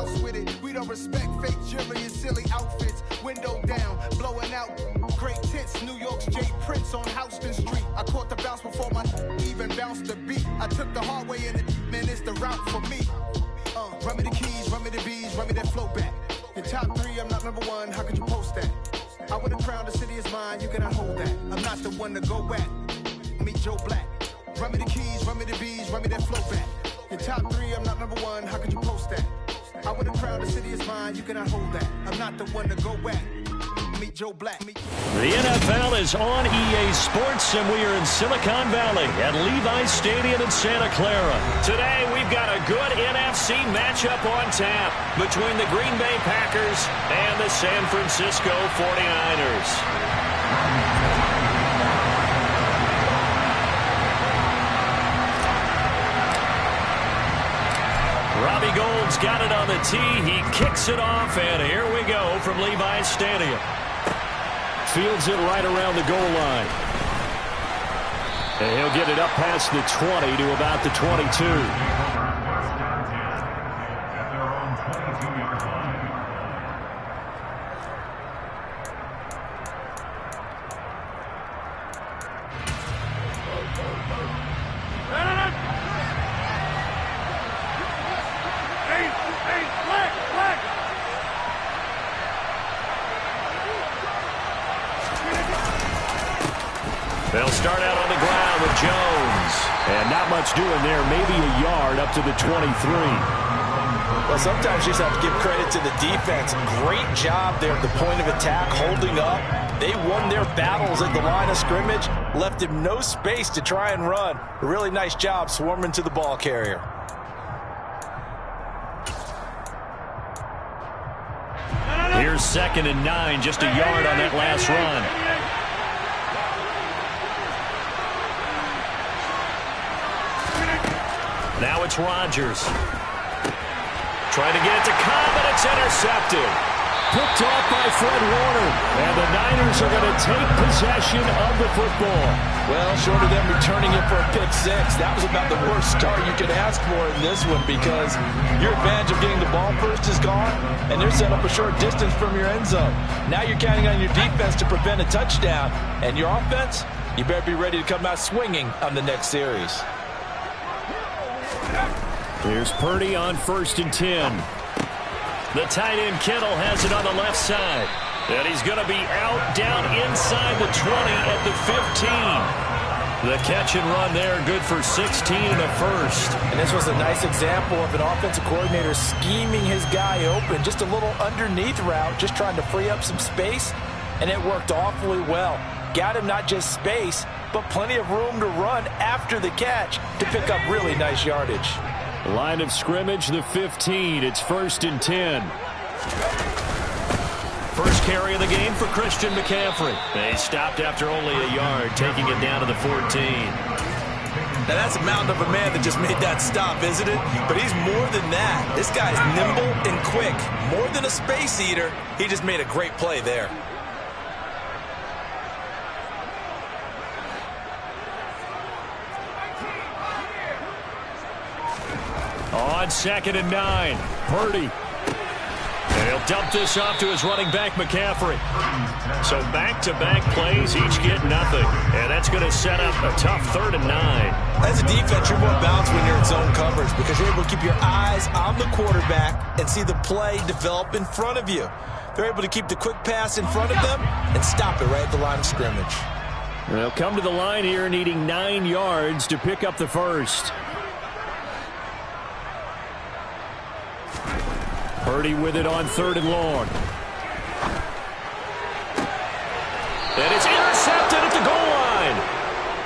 house with it. We don't respect fake jewelry and silly outfits. Window down, blowing out great tits. New York's J. Prince on Houston Street. I caught the bounce before my even bounced the beat. I took the hard way in it, man, it's the route for me. Run me the keys, run me the bees, run me that flow back. Your top three, I'm not number one, how could you post that? I would have crowned the city is mine, you cannot hold that. I'm not the one to go back. Meet Joe Black. Run me the keys, run me the bees, run me that flow back. Your top three, I'm not number one, how could you post that? I would have crowned the city is mine, you cannot hold that. I'm not the one to go back. Meet Joe Black. The NFL is on EA Sports, and we are in Silicon Valley at Levi's Stadium in Santa Clara. Today, we've got a good NFC matchup on tap between the Green Bay Packers and the San Francisco 49ers. Robbie Gould's got it on the tee. He kicks it off, and here we go from Levi's Stadium. Fields it right around the goal line. And he'll get it up past the 20 to about the 22. They'll start out on the ground with Jones. And not much doing there. Maybe a yard up to the 23. Well, sometimes you just have to give credit to the defense. Great job there at the point of attack, holding up. They won their battles at the line of scrimmage, left him no space to try and run. A really nice job swarming to the ball carrier. Here's 2nd and 9, just a yard on that last run. Now it's Rodgers. Trying to get it to Cobb, and it's intercepted. Picked off by Fred Warner. And the Niners are going to take possession of the football. Well, short of them returning it for a pick six, that was about the worst start you could ask for in this one, because your advantage of getting the ball first is gone, and they're set up a short distance from your end zone. Now you're counting on your defense to prevent a touchdown, and your offense, you better be ready to come out swinging on the next series. Here's Purdy on 1st and 10. The tight end Kittle has it on the left side. And he's going to be out down inside the 20 at the 15. The catch and run there, good for 16 and a first. And this was a nice example of an offensive coordinator scheming his guy open. Just a little underneath route, just trying to free up some space. And it worked awfully well. Got him not just space, but plenty of room to run after the catch to pick up really nice yardage. Line of scrimmage, the 15. It's 1st and 10. First carry of the game for Christian McCaffrey. They stopped after only a yard, taking it down to the 14. Now that's a mountain of a man that just made that stop, isn't it? But he's more than that. This guy's nimble and quick. More than a space eater, he just made a great play there. On 2nd and 9, Purdy. And he'll dump this off to his running back, McCaffrey. So back-to-back plays, each get nothing. And that's going to set up a tough 3rd and 9. As a defense, you're more balanced when you're in zone coverage because you're able to keep your eyes on the quarterback and see the play develop in front of you. They're able to keep the quick pass in front of them and stop it right at the line of scrimmage. They'll come to the line here needing 9 yards to pick up the first. Purdy with it on 3rd and long. And it's intercepted at the goal line.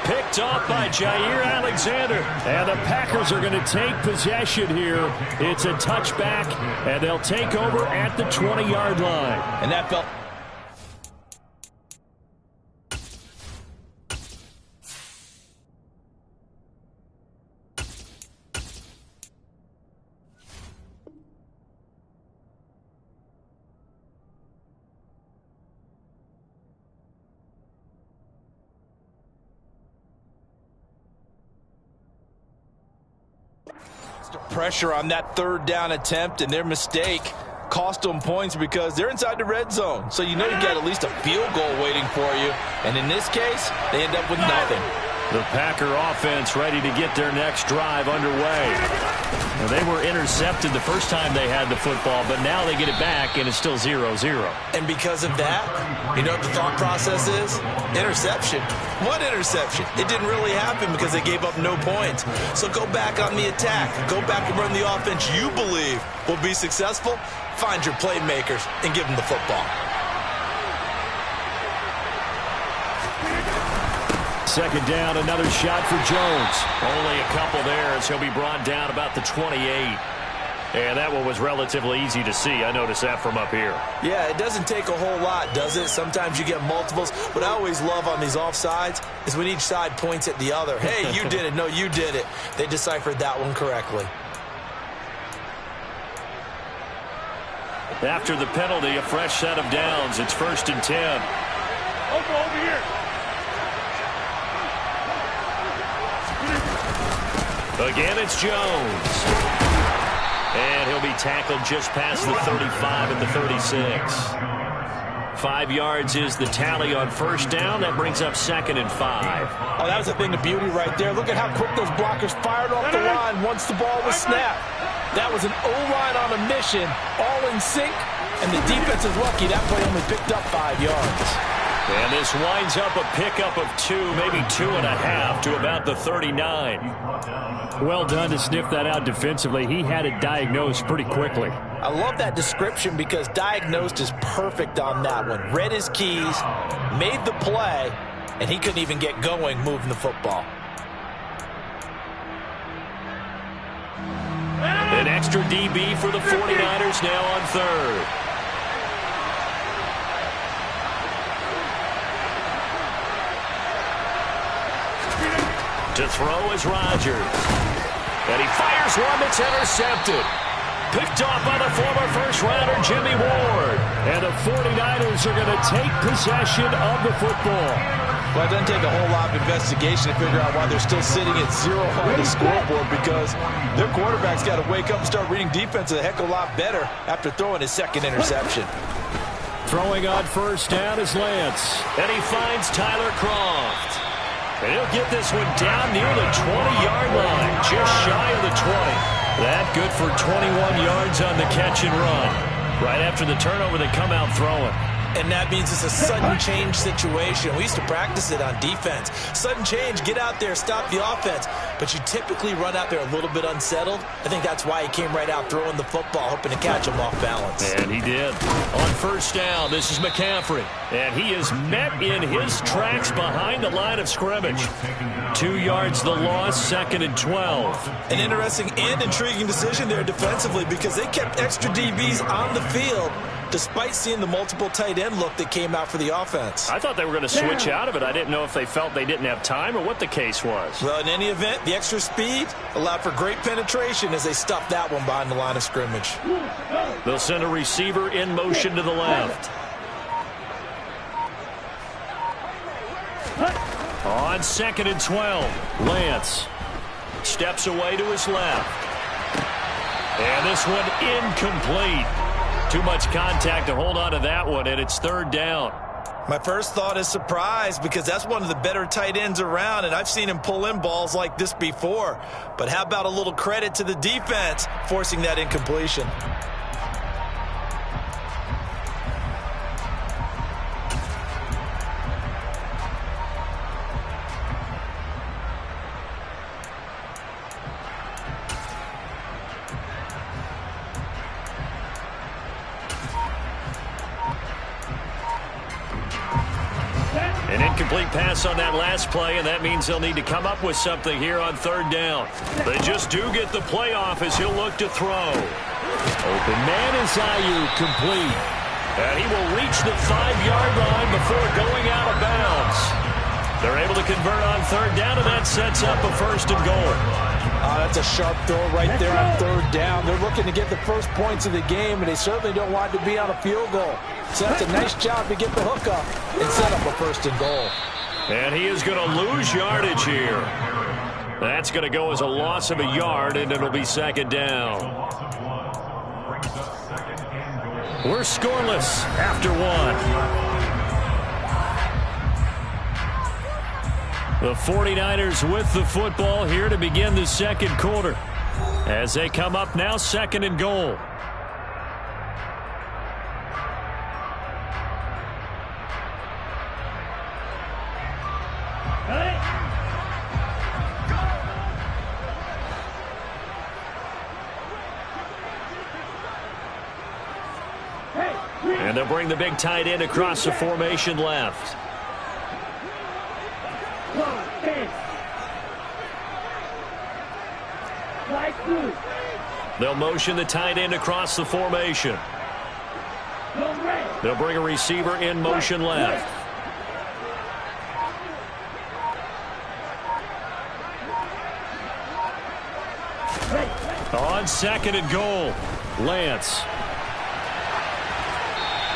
Picked off by Jair Alexander. And the Packers are going to take possession here. It's a touchback, and they'll take over at the 20-yard line. And that felt... Pressure on that third down attempt, and their mistake cost them points because they're inside the red zone. So you know you got at least a field goal waiting for you. And in this case, they end up with nothing. The Packer offense ready to get their next drive underway. Now, they were intercepted the first time they had the football, but now they get it back, and it's still 0-0. And because of that, you know what the thought process is? Interception. What interception? It didn't really happen because they gave up no points. So go back on the attack. Go back and run the offense you believe will be successful. Find your playmakers and give them the football. Second down, another shot for Jones. Only a couple there as he'll be brought down about the 28. And that one was relatively easy to see. I noticed that from up here. Yeah, it doesn't take a whole lot, does it? Sometimes you get multiples. What I always love on these offsides is when each side points at the other. Hey, you did it. No, you did it. They deciphered that one correctly. After the penalty, a fresh set of downs. It's 1st and 10. Over here. Again, it's Jones. And he'll be tackled just past the 35 at the 36. 5 yards is the tally on first down. That brings up 2nd and 5. Oh, that was a thing of beauty right there. Look at how quick those blockers fired off the line once the ball was snapped. That was an O-line on a mission, all in sync, and the defense is lucky that play only picked up 5 yards. And this winds up a pickup of 2, maybe 2.5 to about the 39. Well done to sniff that out defensively. He had it diagnosed pretty quickly. I love that description because diagnosed is perfect on that one. Read his keys, made the play, and he couldn't even get going moving the football. An extra DB for the 49ers now on 3rd. To throw is Rodgers. And he fires one that's intercepted. Picked off by the former first-rounder Jimmy Ward. And the 49ers are going to take possession of the football. Well, it doesn't take a whole lot of investigation to figure out why they're still sitting at 0 on the scoreboard, because their quarterback's got to wake up and start reading defense a heck of a lot better after throwing his 2nd interception. Throwing on first down is Lance. And he finds Tyler Kroft. And he'll get this one down near the 20-yard line, just shy of the 20. That good for 21 yards on the catch and run. Right after the turnover, they come out throwing. And that means it's a sudden change situation. We used to practice it on defense. Sudden change, get out there, stop the offense. But you typically run out there a little bit unsettled. I think that's why he came right out throwing the football, hoping to catch him off balance. And he did. On first down, this is McCaffrey. And he is met in his tracks behind the line of scrimmage. 2 yards the loss, 2nd and 12. An interesting and intriguing decision there defensively because they kept extra DBs on the field despite seeing the multiple tight end look that came out for the offense. I thought they were going to switch out of it. I didn't know if they felt they didn't have time or what the case was. Well, in any event, the extra speed allowed for great penetration as they stuffed that one behind the line of scrimmage. They'll send a receiver in motion to the left. On 2nd and 12, Lance steps away to his left. And this one incomplete. Too much contact to hold on to that one, and it's 3rd down. My first thought is surprise because that's one of the better tight ends around, and I've seen him pull in balls like this before. But how about a little credit to the defense forcing that incompletion? An incomplete pass on that last play, and that means they'll need to come up with something here on 3rd down. They just do get the play off as he'll look to throw. Open man is Ayuk, complete. And he will reach the 5-yard line before going out of bounds. They're able to convert on 3rd down, and that sets up a 1st and goal. That's a sharp throw right there on 3rd down. They're looking to get the first points of the game, and they certainly don't want to be on a field goal. So that's a nice job to get the hook up and set up a 1st and goal. And he is going to lose yardage here. That's going to go as a loss of a yard, and it'll be second down. We're scoreless after one. The 49ers with the football here to begin the second quarter. As they come up now, second and goal. And they'll bring the big tight end across the formation left. They'll motion the tight end across the formation. They'll bring a receiver in motion left. On second and goal, Lance.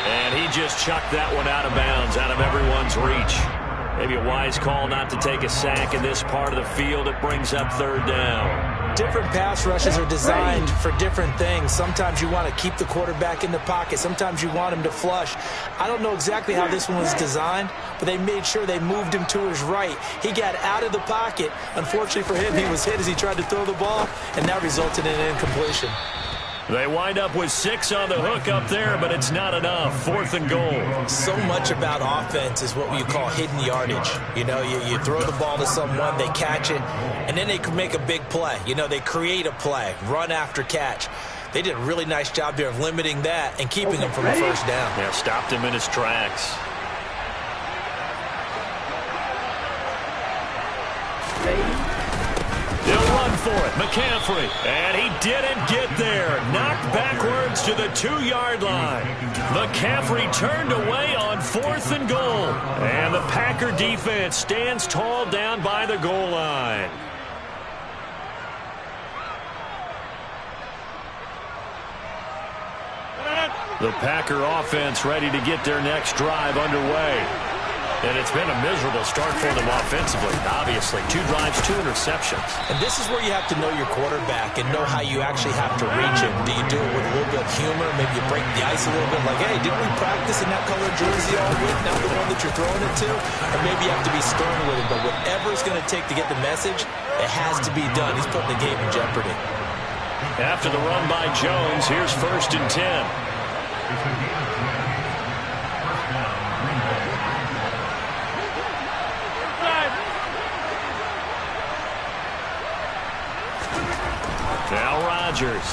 And he just chucked that one out of bounds, out of everyone's reach. Maybe a wise call not to take a sack in this part of the field. It brings up third down. Different pass rushes are designed for different things. Sometimes you want to keep the quarterback in the pocket. Sometimes you want him to flush. I don't know exactly how this one was designed, but they made sure they moved him to his right. He got out of the pocket. Unfortunately for him, he was hit as he tried to throw the ball, and that resulted in an incompletion. They wind up with 6 on the hook up there, but it's not enough. Fourth and goal. So much about offense is what you call hidden yardage. You know, you throw the ball to someone, they catch it, and then they can make a big play. You know, they create a play, run after catch. They did a really nice job there of limiting that and keeping him from a first down. Yeah, stopped him in his tracks. He'll run for it, McCaffrey, and he didn't get there. Knocked backwards to the 2-yard line. McCaffrey turned away on fourth and goal. And the Packer defense stands tall down by the goal line. The Packer offense ready to get their next drive underway. And it's been a miserable start for them offensively, obviously. 2 drives, 2 interceptions. And this is where you have to know your quarterback and know how you actually have to reach him. Do you do it with a little bit of humor? Maybe you break the ice a little bit, like, hey, didn't we practice in that colored jersey all week, not the one that you're throwing it to? Or maybe you have to be stern with it. But whatever it's going to take to get the message, it has to be done. He's putting the game in jeopardy. After the run by Jones, here's 1st and 10. Now Rodgers.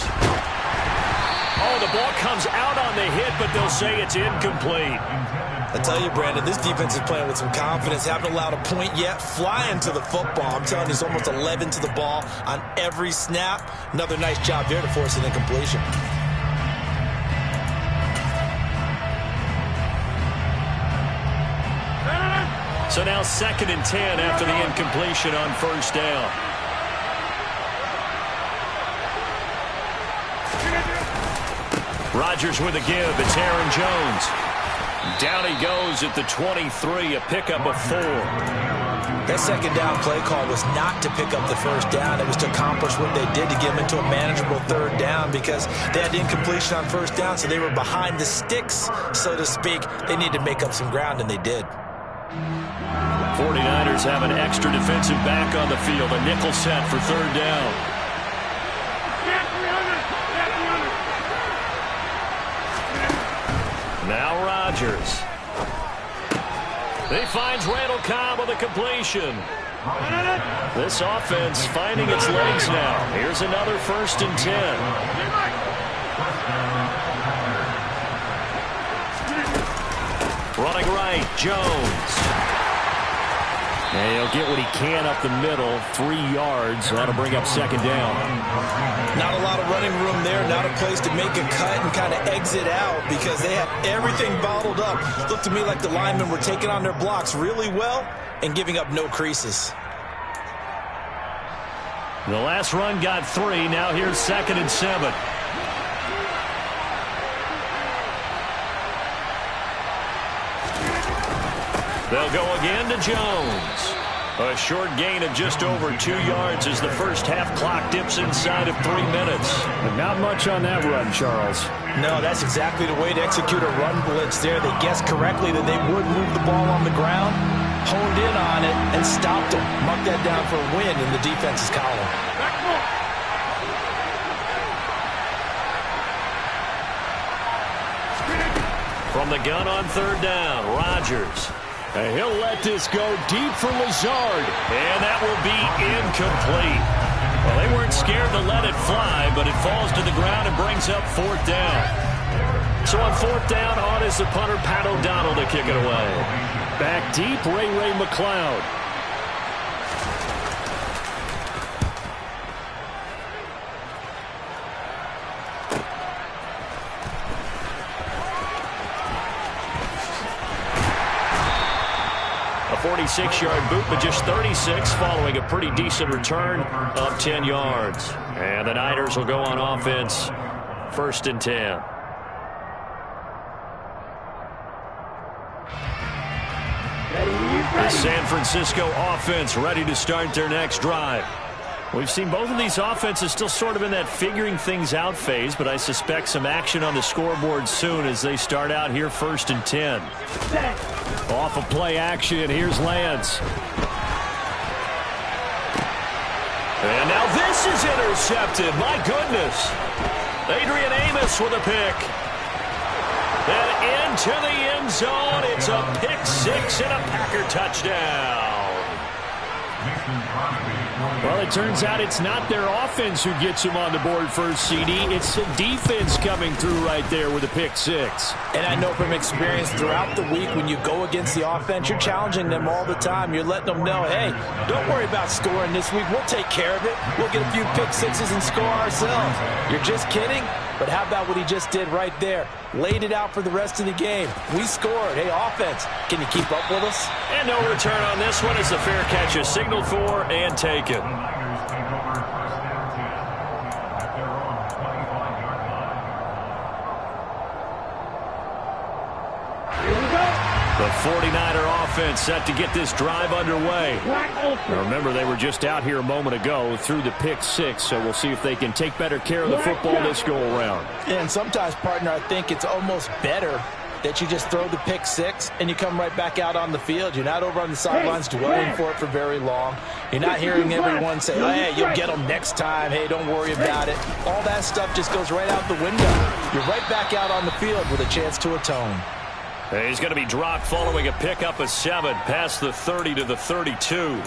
Oh, the ball comes out on the hit, but they'll say it's incomplete. I tell you, Brandon, this defense is playing with some confidence. Haven't allowed a point yet. Flying to the football. I'm telling you, it's almost 11 to the ball on every snap. Another nice job there to force an incompletion. So now 2nd and 10 after the incompletion on first down. Rodgers with a give. It's Aaron Jones. Down he goes at the 23, a pickup of 4. That second down play call was not to pick up the first down. It was to accomplish what they did to get them into a manageable third down because they had incompletion on first down, so they were behind the sticks, so to speak. They needed to make up some ground, and they did. 49ers have an extra defensive back on the field, a nickel set for third down. Now Rodgers. He finds Randall Cobb with a completion. This offense finding its legs now. Here's another 1st and 10. Running right, Jones. And he'll get what he can up the middle, 3 yards. That'll bring up second down. Not a lot of running room there, not a place to make a cut and kind of exit out because they had everything bottled up. Looked to me like the linemen were taking on their blocks really well and giving up no creases. The last run got 3. Now here's 2nd and 7. They'll go again to Jones. A short gain of just over 2 yards as the first half clock dips inside of 3 minutes. But not much on that run, Charles. No, that's exactly the way to execute a run blitz there. They guessed correctly that they would move the ball on the ground, honed in on it, and stopped them. Mark that down for a win in the defense's column. From the gun on third down, Rodgers. And he'll let this go deep for Lazard. And that will be incomplete. Well, they weren't scared to let it fly, but it falls to the ground and brings up fourth down. So on fourth down, on is the punter, Pat O'Donnell, to kick it away. Back deep, Ray McLeod. A 46-yard boot, but just 36 following a pretty decent return of 10 yards. And the Niners will go on offense, 1st and 10. The San Francisco offense ready to start their next drive. We've seen both of these offenses still sort of in that figuring things out phase, but I suspect some action on the scoreboard soon as they start out here 1st and 10. Off of play action, here's Lance. And now this is intercepted. My goodness. Adrian Amos with a pick. And into the end zone. It's a pick six and a Packer touchdown. Well, it turns out it's not their offense who gets them on the board first, CD. It's the defense coming through right there with a pick six. And I know from experience throughout the week when you go against the offense, you're challenging them all the time. You're letting them know, hey, don't worry about scoring this week. We'll take care of it. We'll get a few pick sixes and score ourselves. You're just kidding? But how about what he just did right there? Laid it out for the rest of the game. We scored. Hey, offense, can you keep up with us? And no return on this one as the fair catch is signaled for and taken. The 49er offense set to get this drive underway. Now remember, they were just out here a moment ago through the pick six, so we'll see if they can take better care of the football this go-around. And sometimes, partner, I think it's almost better that you just throw the pick six and you come right back out on the field. You're not over on the sidelines dwelling for it for very long. You're not hearing everyone say, oh, hey, you'll get them next time. Hey, don't worry about it. All that stuff just goes right out the window. You're right back out on the field with a chance to atone. He's going to be dropped following a pickup of 7 past the 30 to the 32.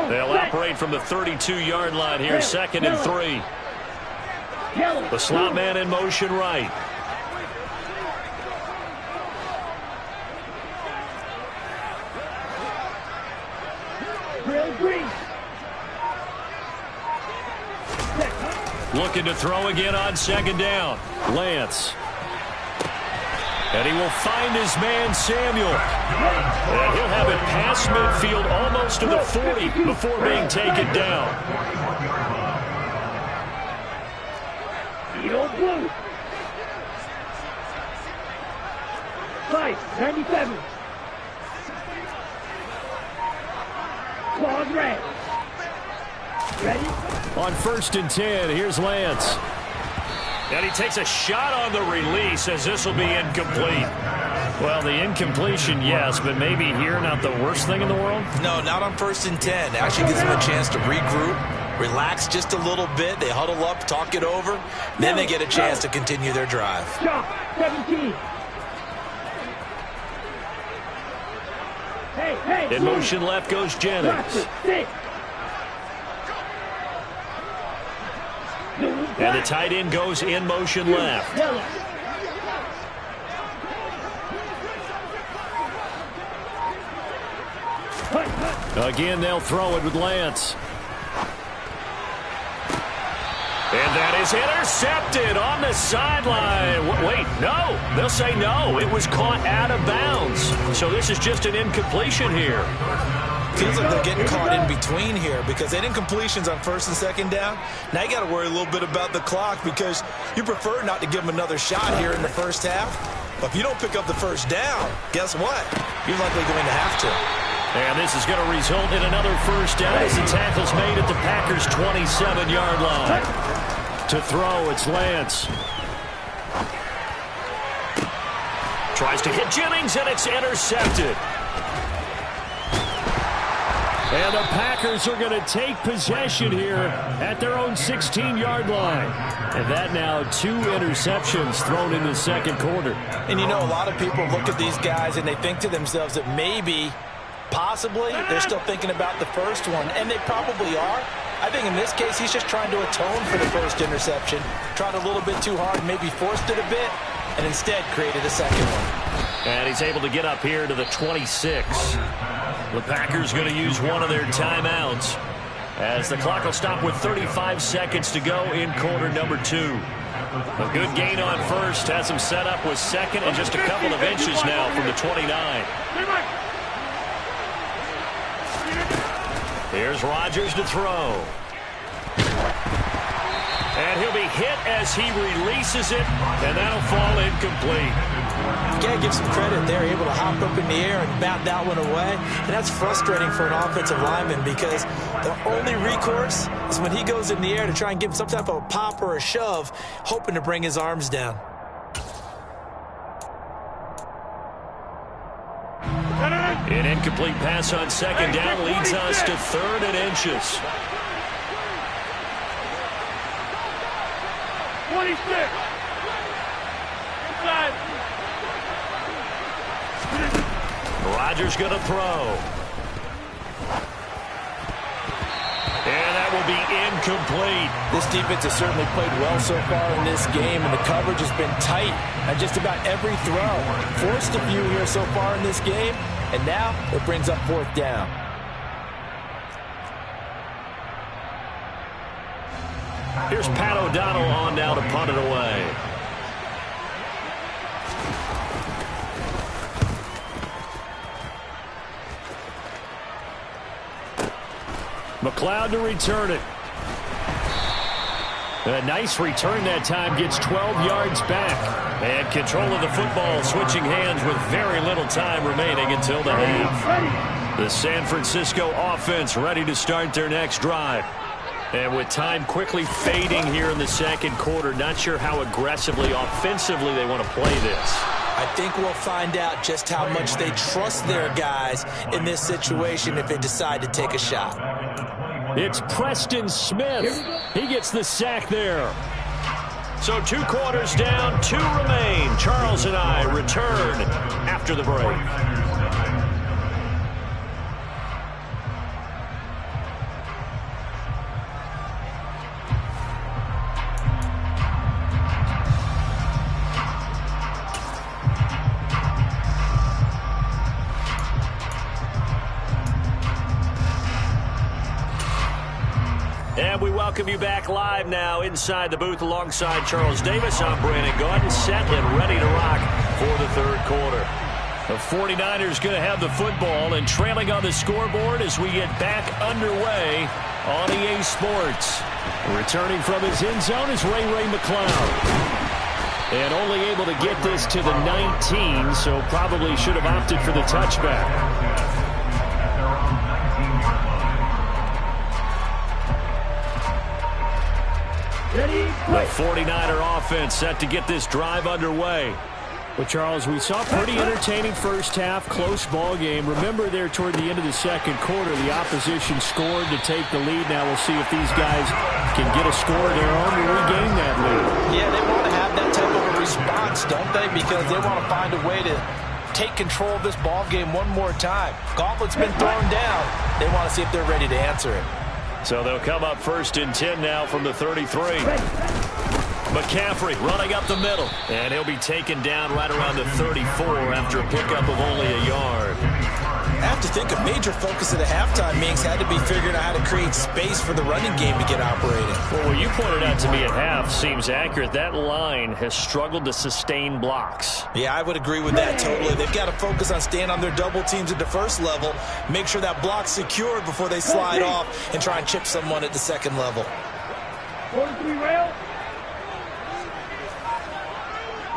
They'll operate from the 32-yard line here, 2nd and 3. The slot man in motion right. Looking to throw again on 2nd down. Lance. And he will find his man, Samuel. And he'll have it past midfield almost to the 40 before being taken down. Blue. 97. Claws red. Ready? On 1st and 10, here's Lance. And he takes a shot on the release as this will be incomplete. Well, the incompletion, yes, but maybe here not the worst thing in the world? No, not on 1st and 10. Actually gives them a chance to regroup, relax just a little bit. They huddle up, talk it over. Then they get a chance to continue their drive. Stop. 17. Hey, in motion left goes Jennings. And the tight end goes in motion left. Again, they'll throw it with Lance. And that is intercepted on the sideline. Wait, no. They'll say no. It was caught out of bounds. So this is just an incompletion here. Feels like they're getting caught in between here because they didn't completions on first and second down. Now you got to worry a little bit about the clock because you prefer not to give them another shot here in the first half. But if you don't pick up the first down, guess what? You're likely going to have to. And this is going to result in another first down as the tackle's made at the Packers' 27-yard line. To throw, it's Lance. Tries to hit Jennings, and it's intercepted. And the Packers are going to take possession here at their own 16-yard line. And that now 2 interceptions thrown in the second quarter. And you know, a lot of people look at these guys and they think to themselves that maybe, possibly, they're still thinking about the first one. And they probably are. I think in this case, he's just trying to atone for the first interception. Tried a little bit too hard, maybe forced it a bit, and instead created a second one. And he's able to get up here to the 26. The Packers going to use one of their timeouts as the clock will stop with 35 seconds to go in quarter number 2. A good gain on first has him set up with second and just a couple of inches now from the 29. Here's Rodgers to throw. And he'll be hit as he releases it, and that'll fall incomplete. You got to give some credit. They're able to hop up in the air and bat that one away. And that's frustrating for an offensive lineman because the only recourse is when he goes in the air to try and give him some type of a pop or a shove, hoping to bring his arms down. An incomplete pass on second down leads us to 3rd and inches. 26. Inside. Rodgers going to throw. And that will be incomplete. This defense has certainly played well so far in this game, and the coverage has been tight on just about every throw. Forced a few here so far in this game, and now it brings up 4th down. Here's Pat O'Donnell on now to punt it away. McLeod to return it. A nice return that time, gets 12 yards back. And control of the football switching hands with very little time remaining until the half. The San Francisco offense ready to start their next drive. And with time quickly fading here in the second quarter, not sure how aggressively, offensively they want to play this. I think we'll find out just how much they trust their guys in this situation if they decide to take a shot. It's Preston Smith. He gets the sack there. So 2 quarters down, 2 remain. Charles and I return after the break. And we welcome you back live now inside the booth alongside Charles Davis. I'm Brandon Gaudin, set and ready to rock for the 3rd quarter. The 49ers going to have the football and trailing on the scoreboard as we get back underway on EA Sports. Returning from his end zone is Ray McLeod. And only able to get this to the 19, so probably should have opted for the touchback. The 49er offense set to get this drive underway. Well, Charles, we saw a pretty entertaining first half, close ball game. Remember there toward the end of the second quarter, the opposition scored to take the lead. Now we'll see if these guys can get a score of their own to regain that lead. Yeah, they want to have that type of a response, don't they? Because they want to find a way to take control of this ball game one more time. Gauntlet's been thrown down. They want to see if they're ready to answer it. So they'll come up 1st and 10 now from the 33. McCaffrey running up the middle. And he'll be taken down right around the 34 after a pickup of only a yard. After have to think a major focus of the halftime meetings had to be figuring out how to create space for the running game to get operating. Well, what you pointed out to me at half seems accurate. That line has struggled to sustain blocks. Yeah, I would agree with that totally. They've got to focus on staying on their double teams at the first level, make sure that block's secured before they slide off and try and chip someone at the second level. 43 rail.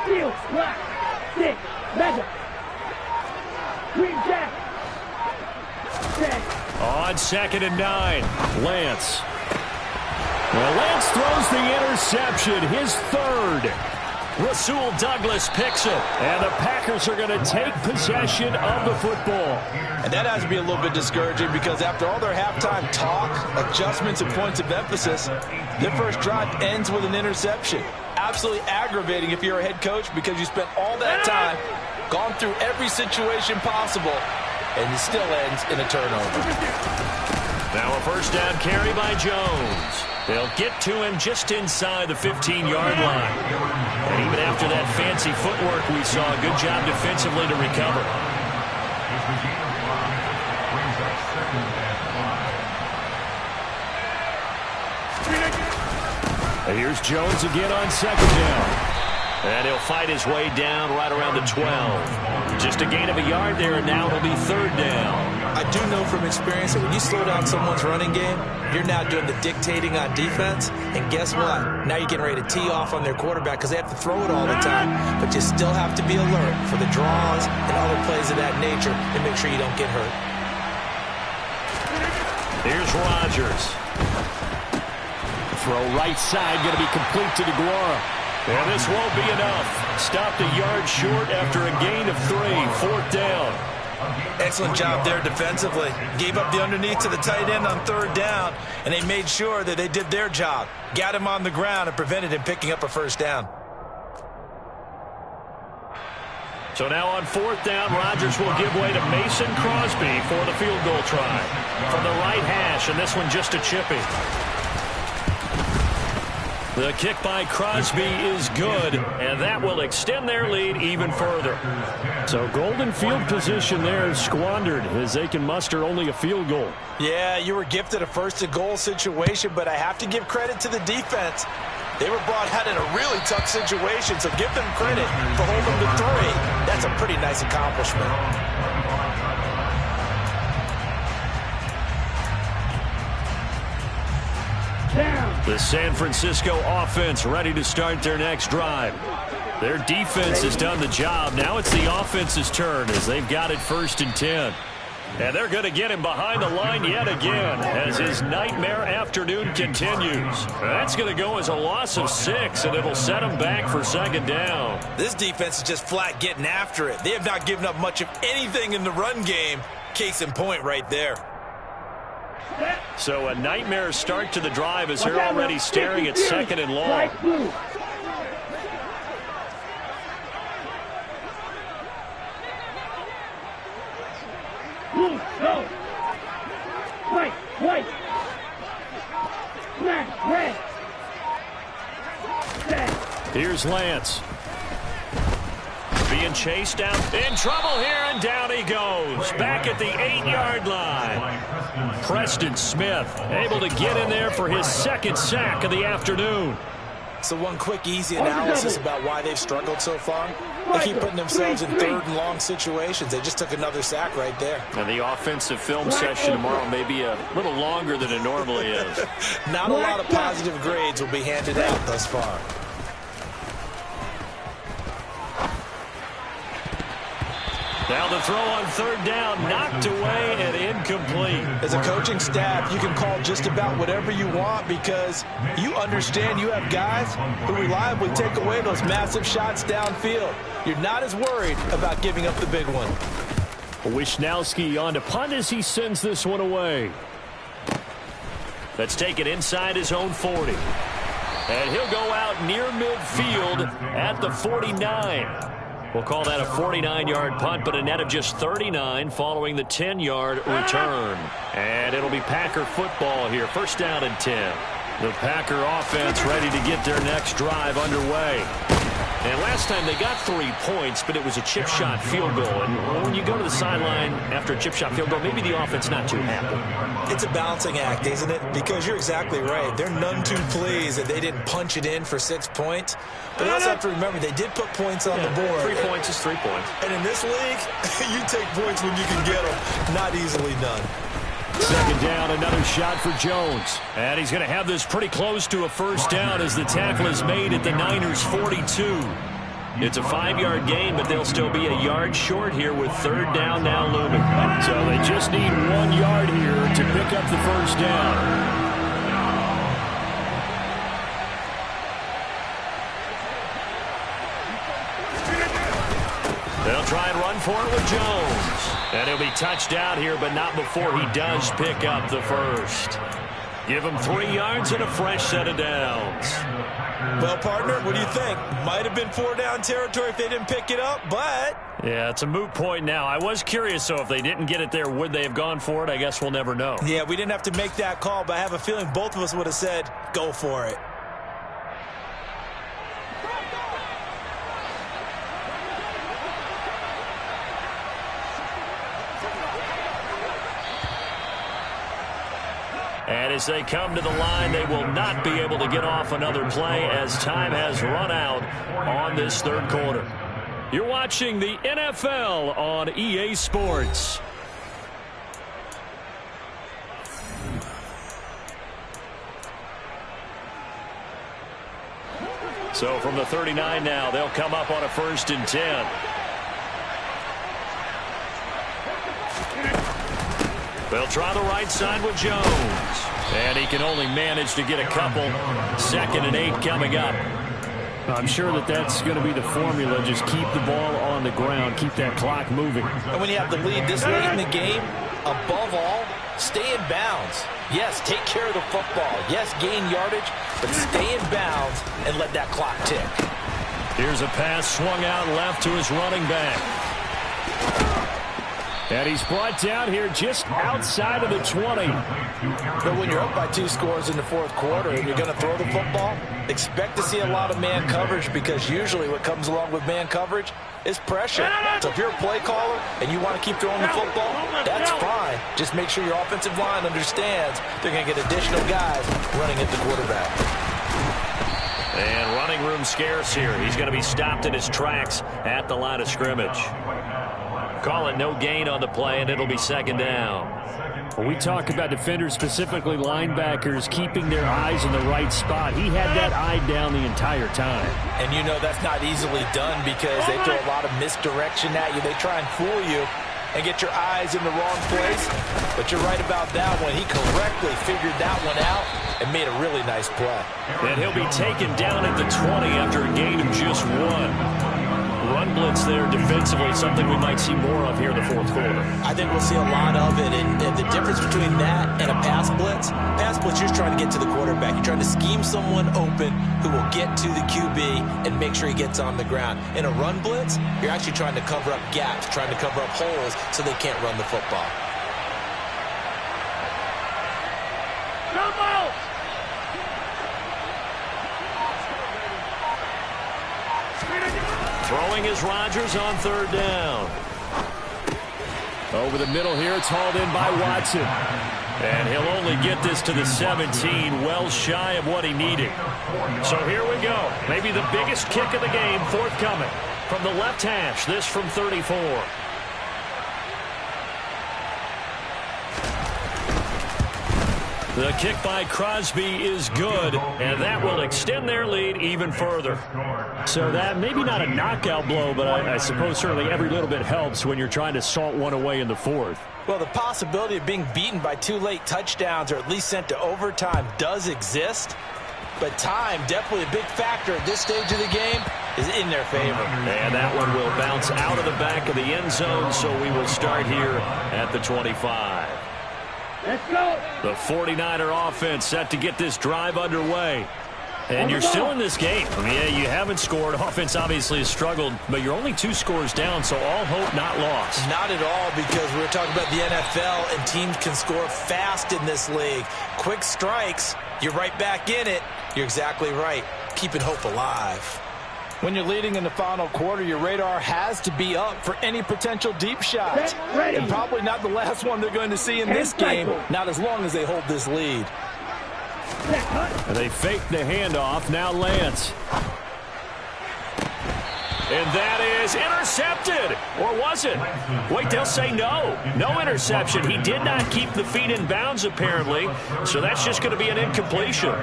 Field, block, 6, measure. Green jack. 10. On 2nd and 9, Lance. Well, Lance throws the interception, his third. Rasul Douglas picks it, and the Packers are going to take possession of the football. And that has to be a little bit discouraging because after all their halftime talk, adjustments, and points of emphasis, their first drive ends with an interception. Absolutely aggravating if you're a head coach because you spent all that time, gone through every situation possible, and it still ends in a turnover. Now a first down carry by Jones. They'll get to him just inside the 15-yard line. And even after that fancy footwork we saw, a good job defensively to recover. And here's Jones again on 2nd down. And he'll fight his way down right around the 12. Just a gain of a yard there, and now it'll be 3rd down. I do know from experience that when you slow down someone's running game, you're now doing the dictating on defense. And guess what? Now you're getting ready to tee off on their quarterback because they have to throw it all the time. But you still have to be alert for the draws and other plays of that nature and make sure you don't get hurt. Here's Rodgers. Throw right side, going to be complete to DeGuara. And this won't be enough. Stopped a yard short after a gain of 3, 4th down. Excellent job there defensively. Gave up the underneath to the tight end on 3rd down, and they made sure that they did their job. Got him on the ground and prevented him picking up a first down. So now on 4th down, Rodgers will give way to Mason Crosby for the field goal try. From the right hash, and this one just a chippy. The kick by Crosby is good, and that will extend their lead even further. So golden field position there squandered as they can muster only a field goal. Yeah, you were gifted a first-and-goal situation, but I have to give credit to the defense. They were brought out in a really tough situation, so give them credit for holding them to 3. That's a pretty nice accomplishment. The San Francisco offense ready to start their next drive. Their defense has done the job. Now it's the offense's turn as they've got it 1st and 10. And they're going to get him behind the line yet again as his nightmare afternoon continues. That's going to go as a loss of 6, and it'll set him back for 2nd down. This defense is just flat getting after it. They have not given up much of anything in the run game. Case in point right there. So a nightmare start to the drive as they're already staring at 2nd and long. Go. White. Red. Here's Lance. Being chased out. In trouble here, and down he goes. Back at the 8-yard line. Preston Smith able to get in there for his 2nd sack of the afternoon. So one quick, easy analysis about why they've struggled so far. They keep putting themselves in 3rd and long situations. They just took another sack right there. And the offensive film session tomorrow may be a little longer than it normally is. Not a lot of positive grades will be handed out thus far. Now the throw on 3rd down, knocked away and incomplete. As a coaching staff, you can call just about whatever you want because you understand you have guys who reliably take away those massive shots downfield. You're not as worried about giving up the big one. Wisnowski on to punt as he sends this one away. Let's take it inside his own 40. And he'll go out near midfield at the 49. We'll call that a 49-yard punt, but a net of just 39 following the 10-yard return. And it'll be Packer football here. 1st down and 10. The Packer offense ready to get their next drive underway. And last time they got 3 points, but it was a chip shot field goal. And when you go to the sideline after a chip shot field goal, maybe the offense not too happy. It's a balancing act, isn't it? Because you're exactly right. They're none too pleased that they didn't punch it in for 6 points. But you also have to remember, they did put points on the board. 3 points is 3 points. And in this league, you take points when you can get them. Not easily done. Second down, another shot for Jones. And he's going to have this pretty close to a first down as the tackle is made at the Niners' 42. It's a 5-yard gain, but they'll still be a yard short here with third down now looming. So they just need 1 yard here to pick up the first down. They'll try and run for it with Jones. And he'll be touched out here, but not before he does pick up the first. Give him 3 yards and a fresh set of downs. Well, partner, what do you think? Might have been 4-down territory if they didn't pick it up, but... Yeah, it's a moot point now. I was curious, so if they didn't get it there, would they have gone for it? I guess we'll never know. Yeah, we didn't have to make that call, but I have a feeling both of us would have said, go for it. And as they come to the line, they will not be able to get off another play as time has run out on this third quarter. You're watching the NFL on EA Sports. So from the 39 now, they'll come up on a 1st and 10. They'll try the right side with Jones. And he can only manage to get a couple. 2nd and 8 coming up. I'm sure that's going to be the formula. Just keep the ball on the ground. Keep that clock moving. And when you have the lead this late in the game, above all, stay in bounds. Yes, take care of the football. Yes, gain yardage, but stay in bounds and let that clock tick. Here's a pass swung out left to his running back. And he's brought down here just outside of the 20. But when you're up by 2 scores in the 4th quarter and you're going to throw the football, expect to see a lot of man coverage, because usually what comes along with man coverage is pressure. So if you're a play caller and you want to keep throwing the football, that's fine. Just make sure your offensive line understands they're going to get additional guys running at the quarterback. And running room scarce here. He's going to be stopped in his tracks at the line of scrimmage. Call it no gain on the play, and it'll be 2nd down. When we talk about defenders, specifically linebackers, keeping their eyes in the right spot, he had that eye down the entire time. And you know that's not easily done because they throw a lot of misdirection at you. They try and fool you and get your eyes in the wrong place. But you're right about that one. He correctly figured that one out and made a really nice play. And he'll be taken down at the 20 after a gain of just 1. Run blitz there defensively, something we might see more of here in the 4th quarter. I think we'll see a lot of it, and the difference between that and a pass blitz, you're trying to get to the quarterback. You're trying to scheme someone open who will get to the QB and make sure he gets on the ground. In a run blitz, you're actually trying to cover up gaps, trying to cover up holes so they can't run the football. Throwing is Rodgers on 3rd down. Over the middle here, it's hauled in by Watson. And he'll only get this to the 17, well shy of what he needed. So here we go. Maybe the biggest kick of the game forthcoming. From the left hash, this from 34. The kick by Crosby is good, and that will extend their lead even further. So that maybe not a knockout blow, but I suppose certainly every little bit helps when you're trying to salt one away in the 4th. Well, the possibility of being beaten by 2 late touchdowns or at least sent to overtime does exist. But time, definitely a big factor at this stage of the game, is in their favor. And that one will bounce out of the back of the end zone, so we will start here at the 25. Let's go. The 49er offense set to get this drive underway. And you're still in this game. Yeah, you haven't scored. Offense obviously has struggled, but you're only 2 scores down, so all hope not lost. Not at all, because we're talking about the NFL, and teams can score fast in this league. Quick strikes, you're right back in it. You're exactly right. Keeping hope alive. When you're leading in the final quarter, your radar has to be up for any potential deep shot. And probably not the last one they're going to see in this game, not as long as they hold this lead. And they fake the handoff. Now Lance. And that is intercepted. Or was it? Wait, they'll say no. No interception. He did not keep the feet in bounds, apparently. So that's just going to be an incompletion.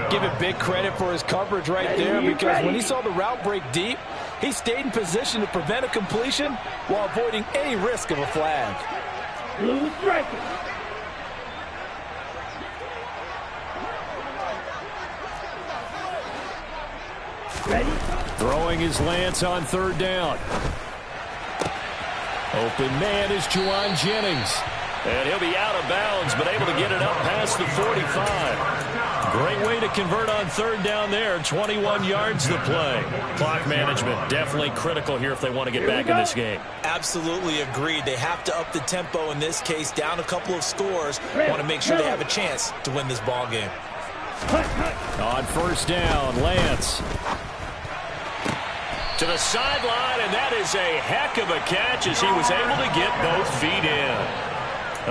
Give it big credit for his coverage right there, because when he saw the route break deep, he stayed in position to prevent a completion while avoiding any risk of a flag. Blue striker. Ready? Throwing his Lance on third down. Open man is Juwan Jennings. And he'll be out of bounds, but able to get it up past the 45. Great way to convert on third down there. 21 yards the play. Clock management definitely critical here if they want to get back in this game. Absolutely agreed. They have to up the tempo in this case, down a couple of scores. Want to make sure they have a chance to win this ball game. On first down, Lance. To the sideline, and that is a heck of a catch as he was able to get both feet in.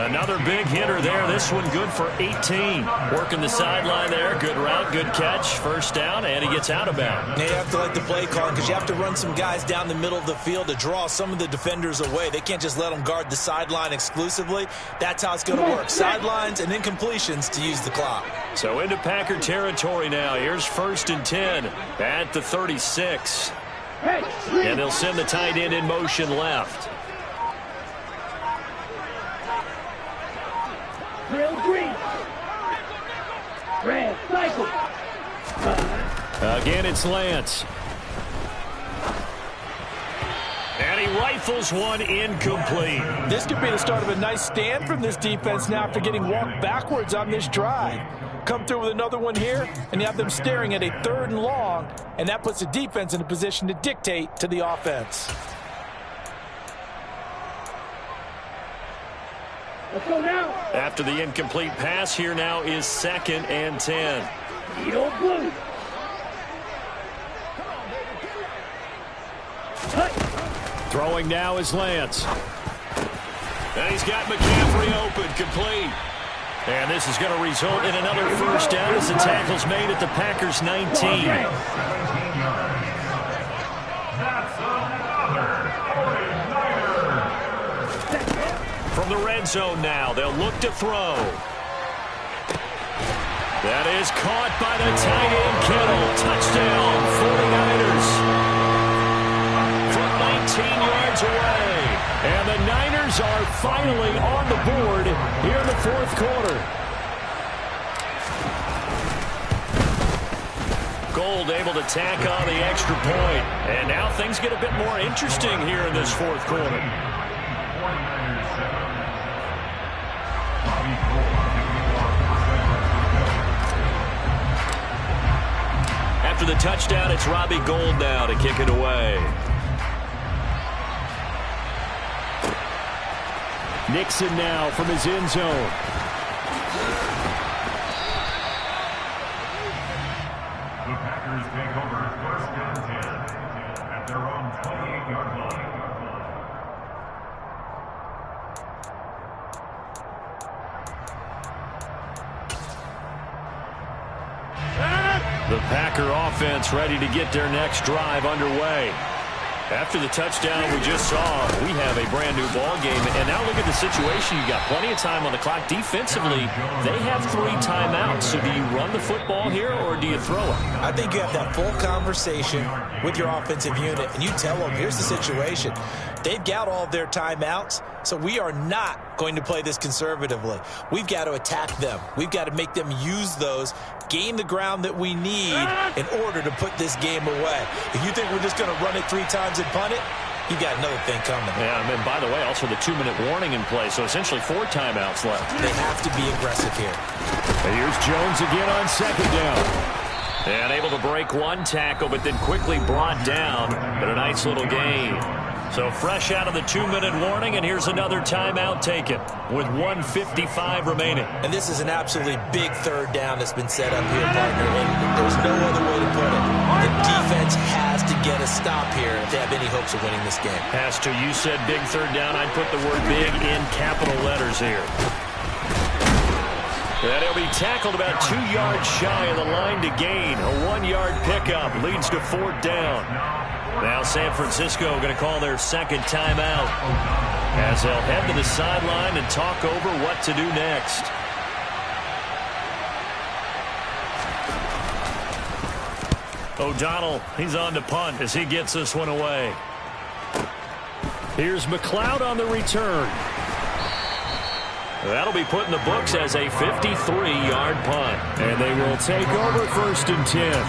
Another big hitter there. This one good for 18. Working the sideline there. Good route, good catch. First down, and he gets out of bounds. You have to like the play call because you have to run some guys down the middle of the field to draw some of the defenders away. They can't just let them guard the sideline exclusively. That's how it's going to work. Sidelines and incompletions to use the clock. So into Packer territory now. Here's 1st and 10 at the 36. And they'll send the tight end in motion left. Drill green. Red cycle. Again, it's Lance. And he rifles one incomplete. This could be the start of a nice stand from this defense now after getting walked backwards on this drive. Come through with another one here, and you have them staring at a 3rd and long, and that puts the defense in a position to dictate to the offense. Let's go now. After the incomplete pass, here now is 2nd and 10. Yellow blue. Throwing now is Lance. And he's got McCaffrey open, complete. And this is going to result in another first down as the tackle's made at the Packers' 19. From the red zone now, they'll look to throw. That is caught by the tight end, Kittle. Touchdown, 49ers. From 19 yards away. And the Niners are finally on the board here in the 4th quarter. Gold able to tack on the extra point. And now things get a bit more interesting here in this 4th quarter. After the touchdown, it's Robbie Gould now to kick it away. Nixon now from his end zone. The Packers take over 1st and 10 at their own 28-yard line. The Packer offense ready to get their next drive underway. After the touchdown we just saw, we have a brand-new ball game. And now look at the situation. You got plenty of time on the clock. Defensively, they have 3 timeouts. So do you run the football here or do you throw it? I think you have that full conversation with your offensive unit, and you tell them, here's the situation. They've got all of their timeouts, so we are not going to play this conservatively. We've got to attack them. We've got to make them use those, gain the ground that we need in order to put this game away. If you think we're just going to run it 3 times and punt it, you got another thing coming. Yeah, and by the way, also the 2-minute warning in play, so essentially 4 timeouts left. They have to be aggressive here. And here's Jones again on 2nd down. And able to break one tackle, but then quickly brought down. But a nice little gain. So fresh out of the 2-minute warning, and here's another timeout taken with 1:55 remaining. And this is an absolutely big third down that's been set up here, partner, and there's no other way to put it. The defense has to get a stop here if they have any hopes of winning this game. Has to. You said big third down. I'd put the word big in capital letters here. And he'll be tackled about 2 yards shy of the line to gain. A 1-yard pickup leads to fourth down. Now San Francisco going to call their second timeout as they'll head to the sideline and talk over what to do next. O'Donnell, he's on to punt as he gets this one away. Here's McLeod on the return. That'll be put in the books as a 53-yard punt. And they will take over 1st and 10.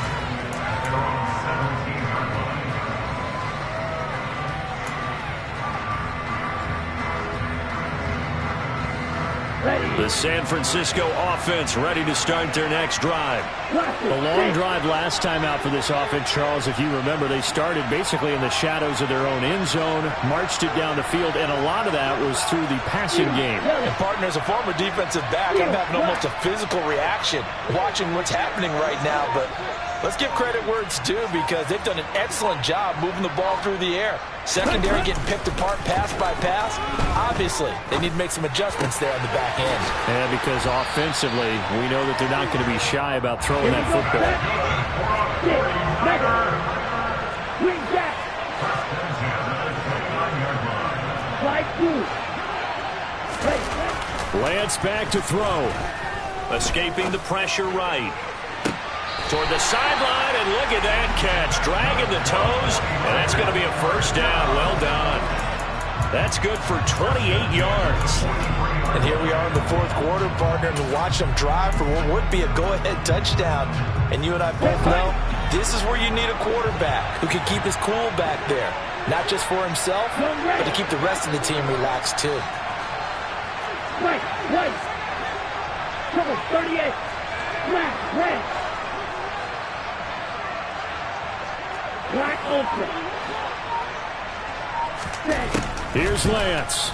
The San Francisco offense ready to start their next drive. A long drive last time out for this offense, Charles. If you remember, they started basically in the shadows of their own end zone, marched it down the field, and a lot of that was through the passing game. And, partner, as a former defensive back, I'm having almost a physical reaction watching what's happening right now. But let's give credit where it's due because they've done an excellent job moving the ball through the air. Secondary getting picked apart pass by pass. Obviously, they need to make some adjustments there on the back end. Yeah, because offensively, we know that they're not going to be shy about throwing that football. Lance back to throw. Escaping the pressure right. Toward the sideline, and look at that catch. Dragging the toes, and that's going to be a first down. Well done. That's good for 28 yards. And here we are in the fourth quarter, partner, and watch them drive for what would be a go-ahead touchdown. And you and I both know this is where you need a quarterback who can keep his cool back there. Not just for himself, but to keep the rest of the team relaxed, too. Right. Trouble, 38. Right. Black open. Here's Lance.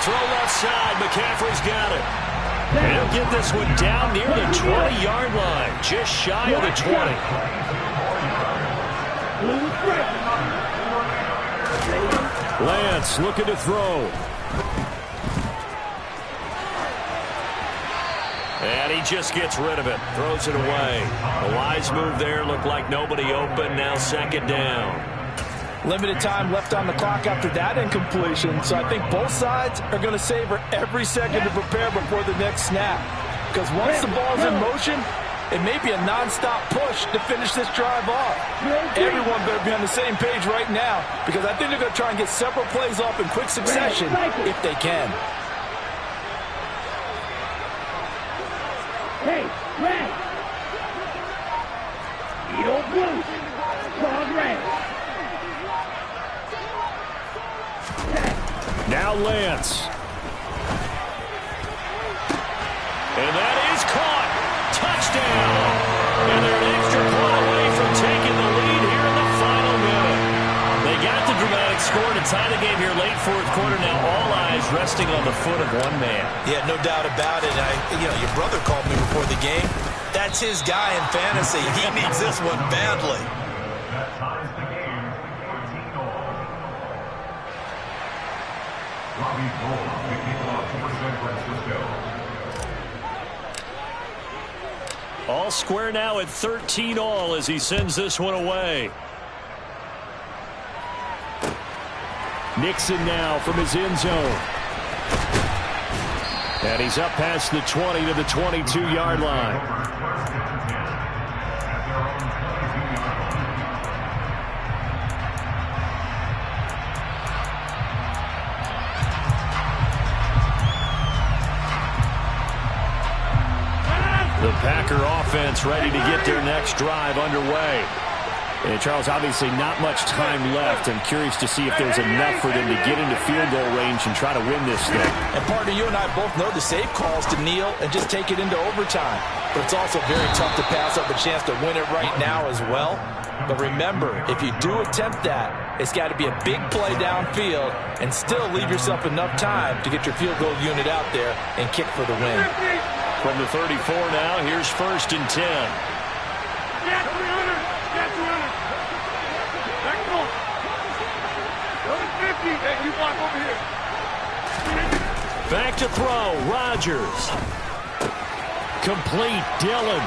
Throw left side. McCaffrey's got it. And he'll get this one down near the 20-yard line. Just shy of the 20. Lance looking to throw. And he just gets rid of it. Throws it away. A wise move there. Looked like nobody open. Now second down. Limited time left on the clock after that incompletion. So I think both sides are going to savor every second to prepare before the next snap. Because once the ball's in motion, it may be a nonstop push to finish this drive off. Everyone better be on the same page right now because I think they're going to try and get several plays off in quick succession if they can. Hey, red. Eagle blue. Strong red. Now Lance. And that is caught. Touchdown. And they're an extra point away from taking the lead here in the final minute. They got the dramatic score to tie the game here late fourth quarter. Now all eyes resting on the foot of one man. Yeah, no doubt about it. Your brother called me before the game. That's his guy in fantasy. He needs this one badly. That ties the game 14-all. Robbie Gould kicking off for San Francisco. All square now at 13-all as he sends this one away. Nixon now from his end zone. And he's up past the 20 to the 22-yard line. The Packer offense ready to get their next drive underway. And Charles, obviously not much time left. I'm curious to see if there's enough for them to get into field goal range and try to win this thing. And partner, you and I both know the safe calls to kneel and just take it into overtime. But it's also very tough to pass up a chance to win it right now as well. But remember, if you do attempt that, it's got to be a big play downfield and still leave yourself enough time to get your field goal unit out there and kick for the win. From the 34 now, here's 1st and 10. Back to throw, Rodgers. Complete, Dillon.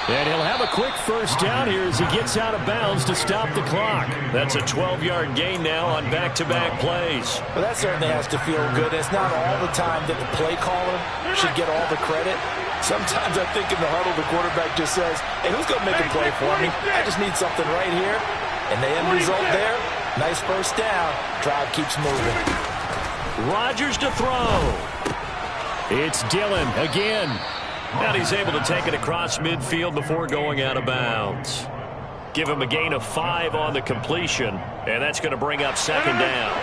And he'll have a quick first down here as he gets out of bounds to stop the clock. That's a 12-yard gain now on back-to-back plays. Well, that certainly has to feel good. It's not all the time that the play caller should get all the credit. Sometimes I think in the huddle, the quarterback just says, hey, who's going to make a play for me? I just need something right here. And the end result there, nice first down. Drive keeps moving. Rodgers to throw. It's Dillon again. And he's able to take it across midfield before going out of bounds. Give him a gain of 5 on the completion, and that's going to bring up 2nd down.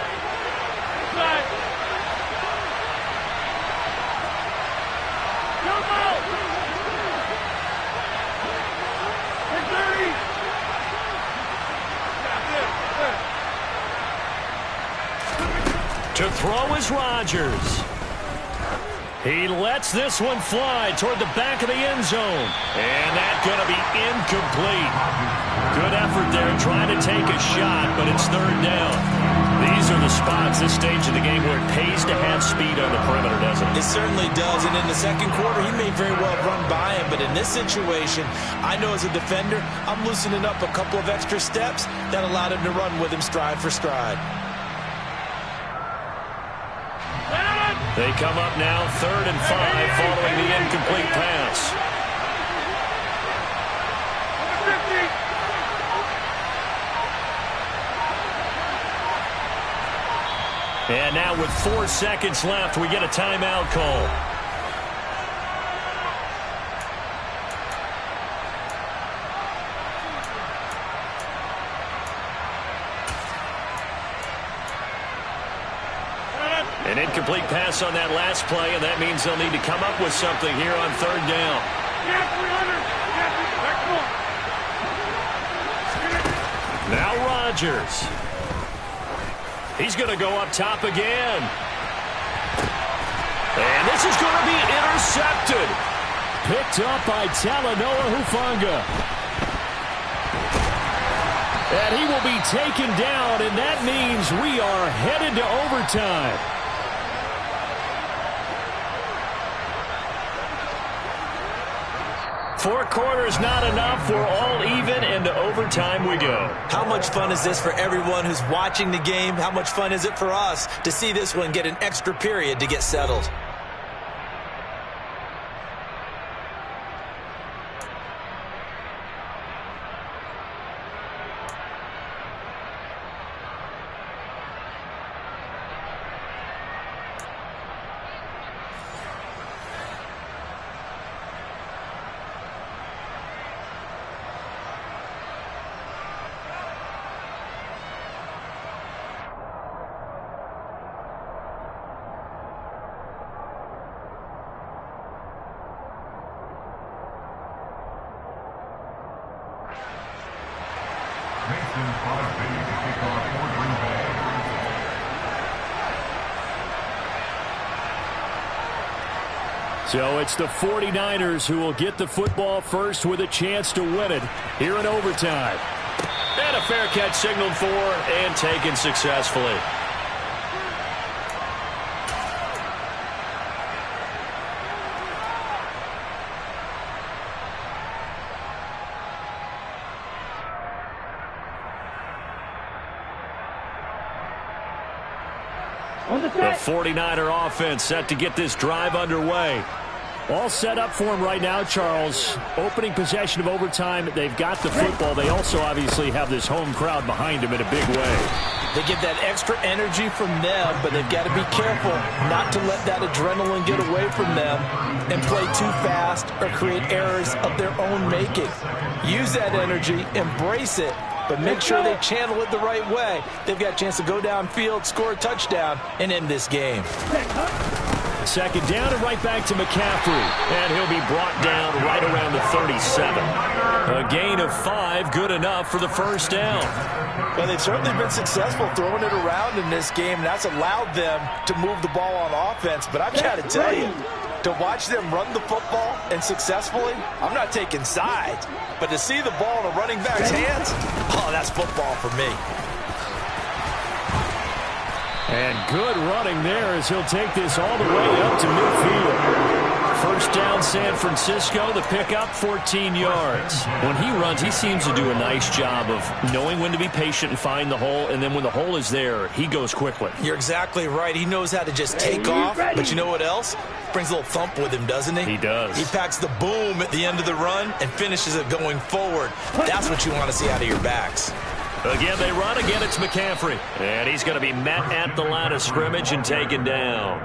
To throw is Rodgers. He lets this one fly toward the back of the end zone. And that's going to be incomplete. Good effort there trying to take a shot, but it's 3rd down. These are the spots, this stage of the game, where it pays to have speed on the perimeter, doesn't it? It certainly does. And in the second quarter, he may very well run by him. But in this situation, I know as a defender, I'm loosening up a couple of extra steps that allowed him to run with him stride for stride. They come up now 3rd and 5 following the incomplete pass. And now with 4 seconds left, we get a timeout call. An incomplete pass on that last play, and that means they'll need to come up with something here on 3rd down. Now Rodgers. He's going to go up top again. And this is going to be intercepted. Picked up by Talanoa Hufanga. And he will be taken down, and that means we are headed to overtime. 4 quarters not enough. We're all even, and to overtime we go. How much fun is this for everyone who's watching the game? How much fun is it for us to see this one get an extra period to get settled? So it's the 49ers who will get the football first with a chance to win it here in overtime. And a fair catch signaled for and taken successfully. The 49er offense set to get this drive underway. All set up for him right now, Charles. Opening possession of overtime. They've got the football. They also obviously have this home crowd behind them in a big way. They get that extra energy from them, but they've got to be careful not to let that adrenaline get away from them and play too fast or create errors of their own making. Use that energy, embrace it, but make sure they channel it the right way. They've got a chance to go downfield, score a touchdown, and end this game. Second down and right back to McCaffrey. And he'll be brought down right around the 37. A gain of 5, good enough for the first down. Well, they've certainly been successful throwing it around in this game, and that's allowed them to move the ball on offense. But I've got to tell you, to watch them run the football and successfully, I'm not taking sides. But to see the ball in a running back's hands, oh, that's football for me. And good running there as he'll take this all the way up to midfield. First down, San Francisco. The pickup, 14 yards. When he runs, he seems to do a nice job of knowing when to be patient and find the hole, and then when the hole is there, he goes quickly. You're exactly right. He knows how to just take off, but you know what else? Brings a little thump with him, doesn't he? He does. He packs the boom at the end of the run and finishes it going forward. That's what you want to see out of your backs. Again, they run. Again, it's McCaffrey. And he's going to be met at the line of scrimmage and taken down.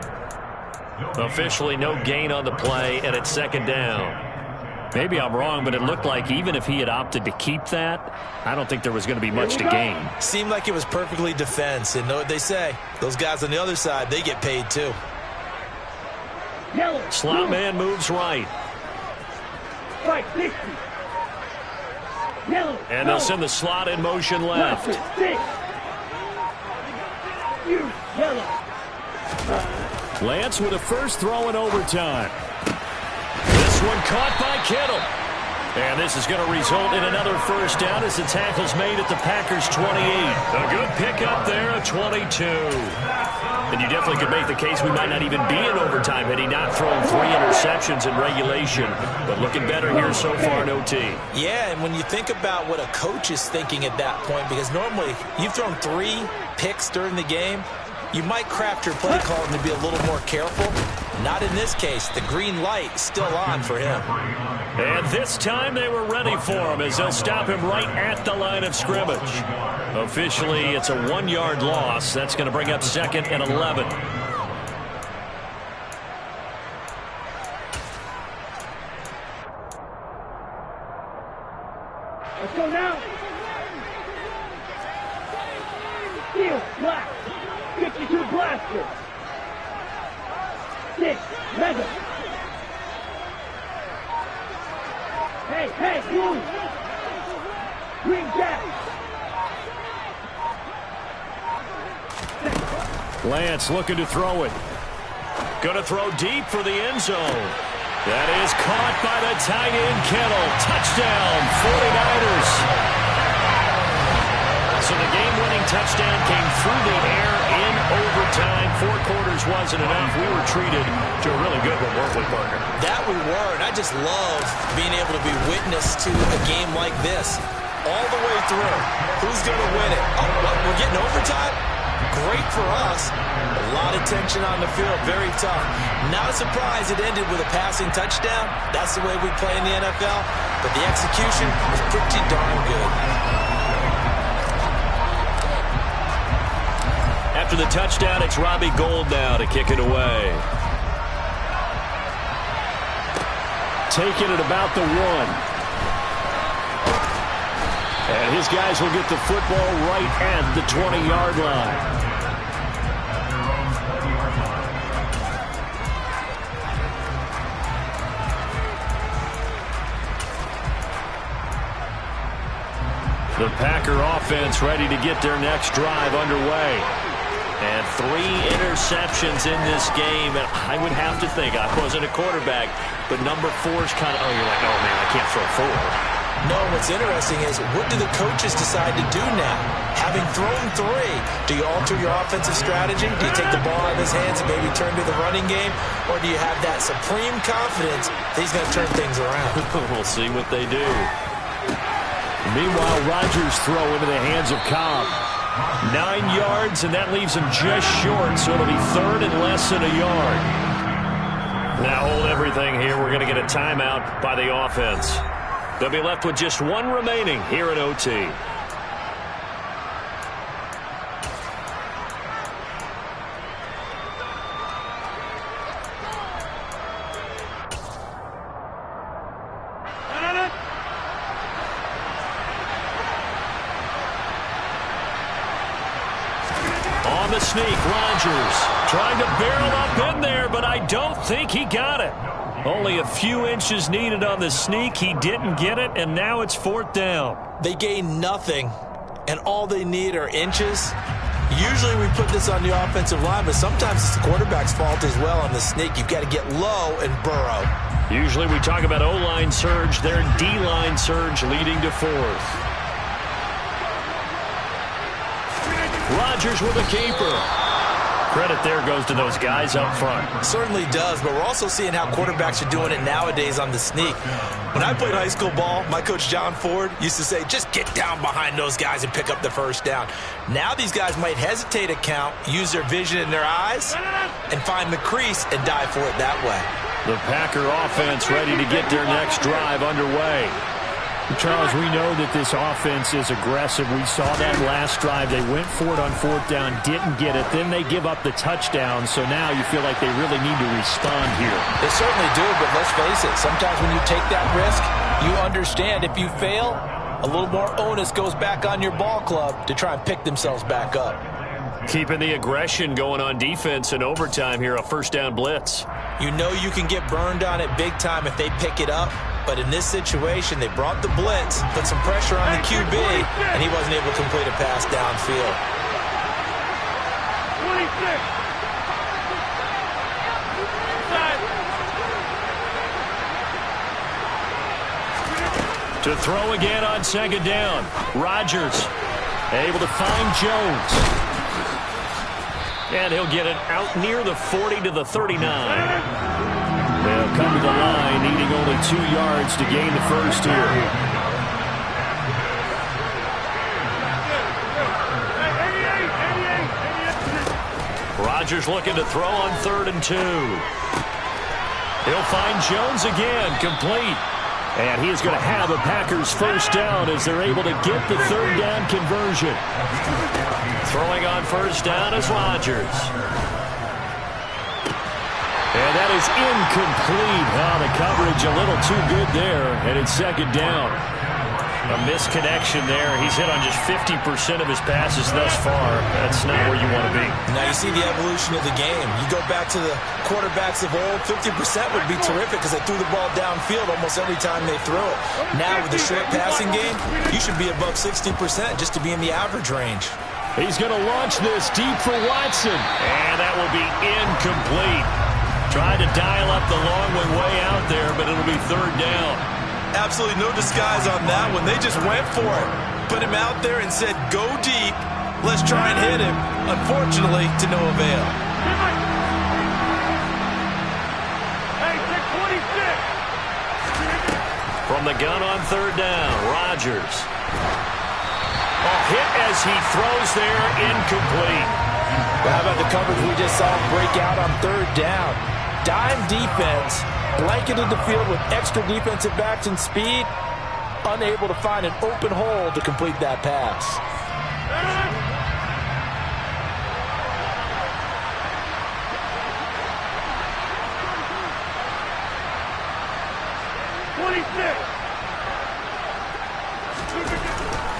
Officially no gain on the play, and it's second down. Maybe I'm wrong, but it looked like even if he had opted to keep that, I don't think there was going to be much to gain. Seemed like it was perfectly defense, and know what they say. Those guys on the other side, they get paid too. Slot man moves right. And they'll send the slot in motion left. Lance with a first throw in overtime. This one caught by Kittle. And this is going to result in another first down as the tackle's made at the Packers' 28. A good pickup there at 22. And you definitely could make the case we might not even be in overtime had he not thrown 3 interceptions in regulation. But looking better here so far in OT. Yeah, and when you think about what a coach is thinking at that point, because normally you've thrown 3 picks during the game, you might craft your play calling to be a little more careful. Not in this case. The green light is still on for him. And this time they were ready for him as they'll stop him right at the line of scrimmage. Officially, it's a 1-yard loss. That's going to bring up second and 11. Let's go now. Steel, black. 52 blaster. 6, mega. Hey, blue. Green jack. Lance looking to throw it. Going to throw deep for the end zone. That is caught by the tight end Kittle. Touchdown, 49ers. So the game-winning touchdown came through the air in overtime. 4 quarters wasn't enough. We were treated to a really good one, weren't we, Parker? That we were, and I just love being able to be witness to a game like this. All the way through. Who's going to win it? Oh, what? We're getting overtime? Great for us. A lot of tension on the field. Very tough. Not a surprise it ended with a passing touchdown. That's the way we play in the NFL. But the execution was pretty darn good. After the touchdown, it's Robbie Gould now to kick it away. Taking it about the 1. And his guys will get the football right at the 20-yard line. The Packer offense ready to get their next drive underway. And 3 interceptions in this game. And I would have to think, I wasn't a quarterback, but number 4 is kind of, you're like, oh, man, I can't throw 4. No, what's interesting is what do the coaches decide to do now? Having thrown 3, do you alter your offensive strategy? Do you take the ball out of his hands and maybe turn to the running game? Or do you have that supreme confidence that he's going to turn things around? We'll see what they do. Meanwhile, Rodgers throw into the hands of Cobb. 9 yards, and that leaves him just short, so it'll be 3rd and less than a yard. Now hold everything here. We're going to get a timeout by the offense. They'll be left with just 1 remaining here in OT. the sneak. Rodgers trying to barrel up in there, but I don't think he got it. Only a few inches needed on the sneak. He didn't get it, and now it's 4th down. They gain nothing, and all they need are inches. Usually we put this on the offensive line, but sometimes it's the quarterback's fault as well on the sneak. You've got to get low and burrow. Usually we talk about O-line surge. Their D-line surge leading to 4th. Rodgers with a keeper. Credit there goes to those guys up front. Certainly does, but we're also seeing how quarterbacks are doing it nowadays on the sneak. When I played high school ball, my coach John Ford used to say, just get down behind those guys and pick up the first down. Now these guys might hesitate to count, use their vision in their eyes, and find the crease and dive for it that way. The Packer offense ready to get their next drive underway. Charles, we know that this offense is aggressive. We saw that last drive. They went for it on 4th down, didn't get it. Then they give up the touchdown, so now you feel like they really need to respond here. They certainly do, but let's face it, sometimes when you take that risk, you understand if you fail, a little more onus goes back on your ball club to try and pick themselves back up. Keeping the aggression going on defense in overtime here, a 1st down blitz. You know you can get burned on it big time if they pick it up. But in this situation, they brought the blitz, put some pressure on the QB, and he wasn't able to complete a pass downfield. 26. To throw again on 2nd down. Rodgers able to find Jones. And he'll get it out near the 40 to the 39. They'll come to the line, needing only 2 yards to gain the first here. Rodgers looking to throw on 3rd and 2. He'll find Jones again, complete. And he is going to have a Packers first down as they're able to get the 3rd down conversion. Throwing on 1st down is Rodgers. And that is incomplete. The coverage a little too good there, and it's 2nd down. A misconnection there. He's hit on just 50% of his passes thus far. That's not where you want to be. Now you see the evolution of the game. You go back to the quarterbacks of old, 50% would be terrific because they threw the ball downfield almost every time they threw it. Now with the short passing game, you should be above 60% just to be in the average range. He's going to launch this deep for Watson. And that will be incomplete. Tried to dial up the long way out there, but it'll be 3rd down. Absolutely no disguise on that one. They just went for it. Put him out there and said, go deep. Let's try and hit him. Unfortunately, to no avail. Hey, 626. From the gun on 3rd down, Rodgers. A hit as he throws there, incomplete. Well, how about the coverage we just saw break out on 3rd down? Dime defense, blanketed the field with extra defensive backs and speed, unable to find an open hole to complete that pass.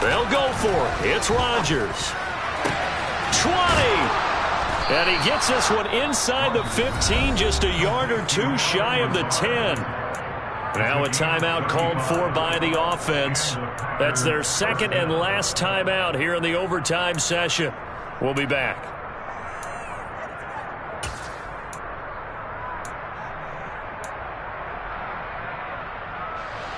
They'll go for it. It's Rodgers. 20. And he gets this one inside the 15, just a yard or 2 shy of the 10. Now a timeout called for by the offense. That's their 2nd and last timeout here in the overtime session. We'll be back.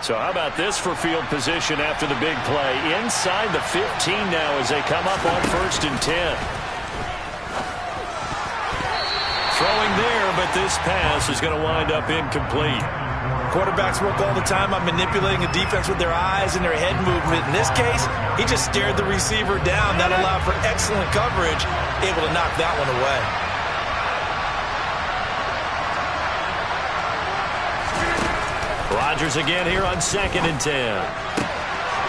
So how about this for field position after the big play? Inside the 15 now as they come up on 1st and 10. Throwing there, but this pass is going to wind up incomplete. Quarterbacks work all the time on manipulating a defense with their eyes and their head movement. In this case, he just stared the receiver down. That allowed for excellent coverage, able to knock that one away. Rodgers again here on 2nd and 10.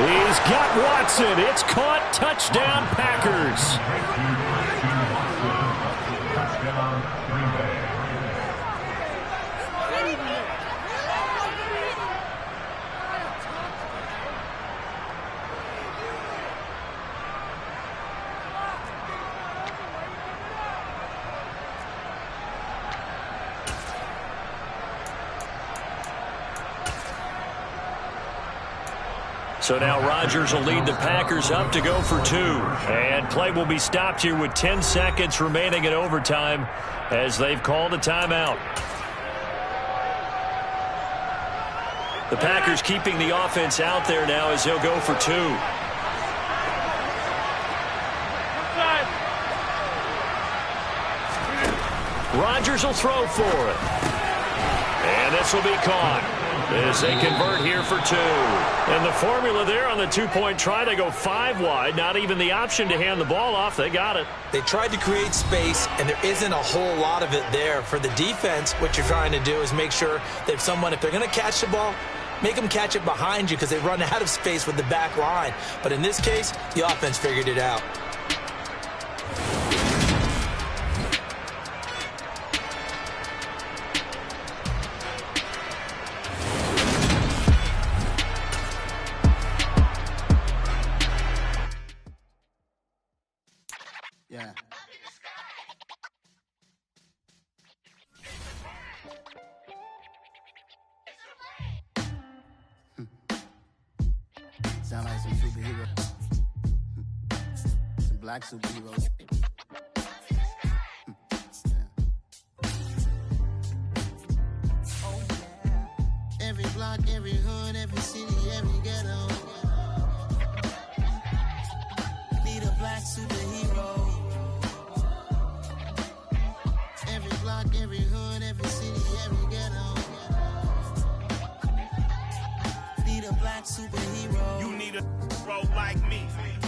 He's got Watson. It's caught. Touchdown, Packers. So now Rodgers will lead the Packers up to go for 2. And play will be stopped here with 10 seconds remaining in overtime as they've called a timeout. The Packers keeping the offense out there now as they'll go for 2. Rodgers will throw for it. And this will be caught as they convert here for 2. And the formula there on the 2-point try, they go 5 wide. Not even the option to hand the ball off. They got it. They tried to create space, and there isn't a whole lot of it there. For the defense, what you're trying to do is make sure that if they're going to catch the ball, make them catch it behind you because they run out of space with the back line. But in this case, the offense figured it out. Yeah. Sound like some superheroes. Some black superheroes. Every block, every hood, every city, every ghetto. Need a black superhero. Every block, every hood, every city, every ghetto. Need a black superhero. You need a bro like me.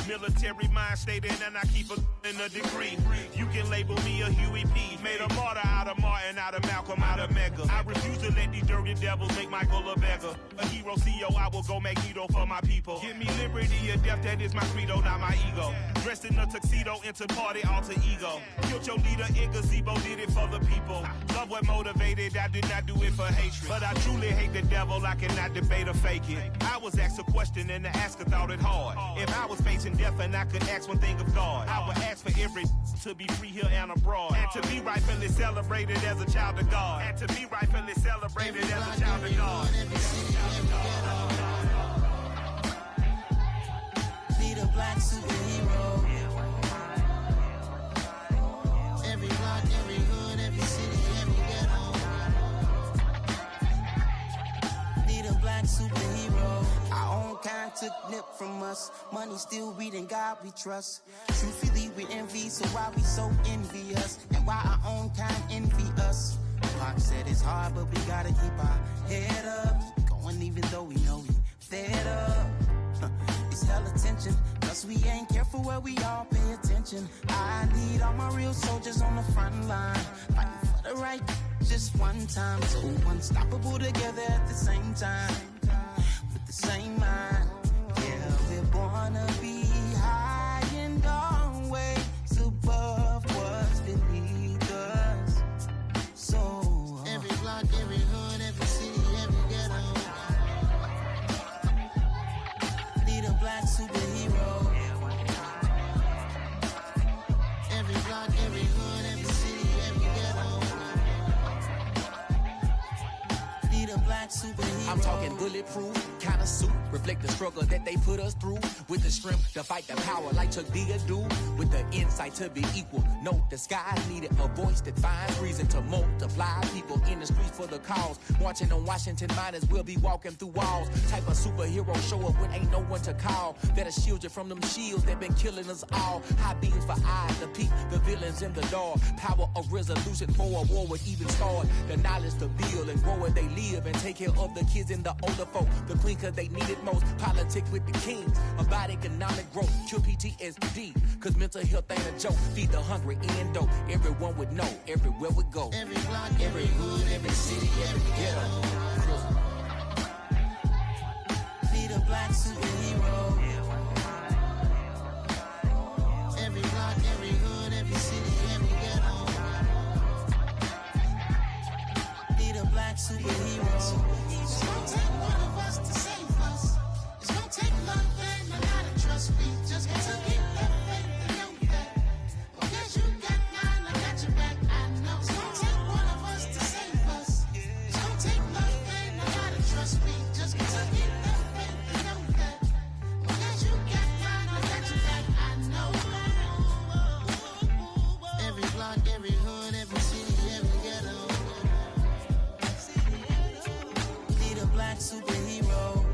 Military mind state and I keep in a degree. You can label me a Huey P. Made a martyr out of Martin, out of Malcolm, out of Mega. I refuse to let these dirty devils make Michael a beggar. A hero CEO, I will go Magneto for my people. Give me liberty or death, that is my credo, not my ego. Dressed in a tuxedo, into party, alter ego. Killed your leader in gazebo, did it for the people. Love what motivated, I did not do it for hatred. But I truly hate the devil, I cannot debate or fake it. I was asked a question and the asker thought it hard. If I was facing death and I could ask one thing of God, I would ask for every to be free here and abroad, and to be rightfully celebrated as a child of God, and to be rightfully celebrated as a child of God. Need a black superhero. Every block, every hood, every city, every ghetto. Need a black superhero. Our own kind took nip from us. Money still reading God we trust. Truthfully we envy, so why we so envious? And why our own kind envy us? Pac said it's hard, but we gotta keep our head up. Going even though we know we fed up. It's hell attention, cause we ain't careful where we all pay attention. I need all my real soldiers on the front line, fighting for the right just one time. So unstoppable together at the same time, with the same mind. Yeah, we're born to be high and always above what's beneath us. So every block, every hood, every city, every ghetto. Need a black superhero. Every block, every hood, every city, every ghetto. Need a black superhero. I'm talking bulletproof kind of suit, reflect the struggle that they put us through, with the strength to fight the power like Chuck D do, with the insight to be equal. Note the sky needed a voice that finds reason to multiply people in the streets for the cause. Marching on Washington, might as well be walking through walls. Type of superhero show up when ain't no one to call. That'll shield you from them shields that been killing us all. High beams for eyes to peek the villains in the dark. Power of resolution for a war would even start. The knowledge to build and grow where they live and take care of the kids and the older folk. The queen cause they need it most. Politics with the kings. About economic growth. Cure PTSD. Cause mental health ain't a joke. Feed the hungry and dope. Everyone would know. Everywhere we go. Every block, every hood, every city, every ghetto. Need a black superhero. Every block, every hood, every city, every ghetto. Need a black superhero. It's gonna take one of us to save us. It's gonna take love and a lot of trust. We just got to get that faith and know that. Because you got mine, I got your back, I know. It's gonna take one of us to save us. It's gonna take love superhero.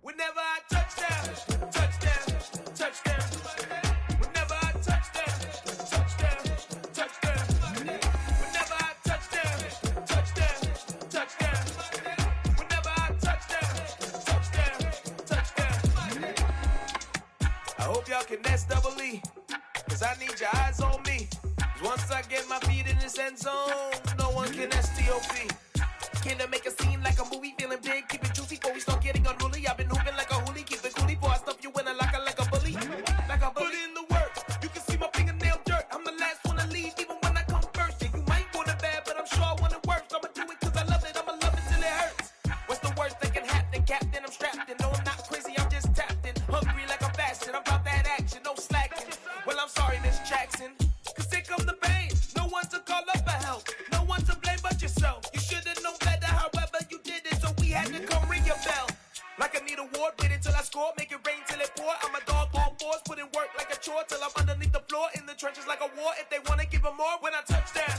Whenever I touchdown, touchdown, touchdown. Whenever I touchdown, touchdown, touchdown. Whenever I touchdown, touchdown, touchdown. Whenever I touchdown, touchdown, touchdown. I hope y'all can nest double E, cause I need your eyes on me. 'Cause once I get my feet in this end zone, no one can STOP. Can I make a scene like a movie, feeling big, keep it juicy before we start getting unruly. I've been hooping like a hoolie, keep it coolie before I stuff you in a locker like a bully. Like a bully. Put in the work, you can see my fingernail dirt. I'm the last one to leave, even when I come first. Yeah, you might want it bad, but I'm sure I want it worse. I'ma do it cause I love it, I'ma love it till it hurts. What's the worst that can happen, Captain? I'm strapped in, no I'm not crazy, I'm just tapped in. Hungry like I'm fasting, I'm about that action, no slacking. Well, I'm sorry, Miss Jackson, cause here come the pain. No one to call up for help, no one to blame but yourself. You should've known better, however you did it, so we had to come ring your bell. Like I need a ward, wait until I score, make it rain till it pour. I'm a dog on force, put in work like a chore till I'm underneath the floor, in the trenches like a war. If they wanna give them more, when I touchdown,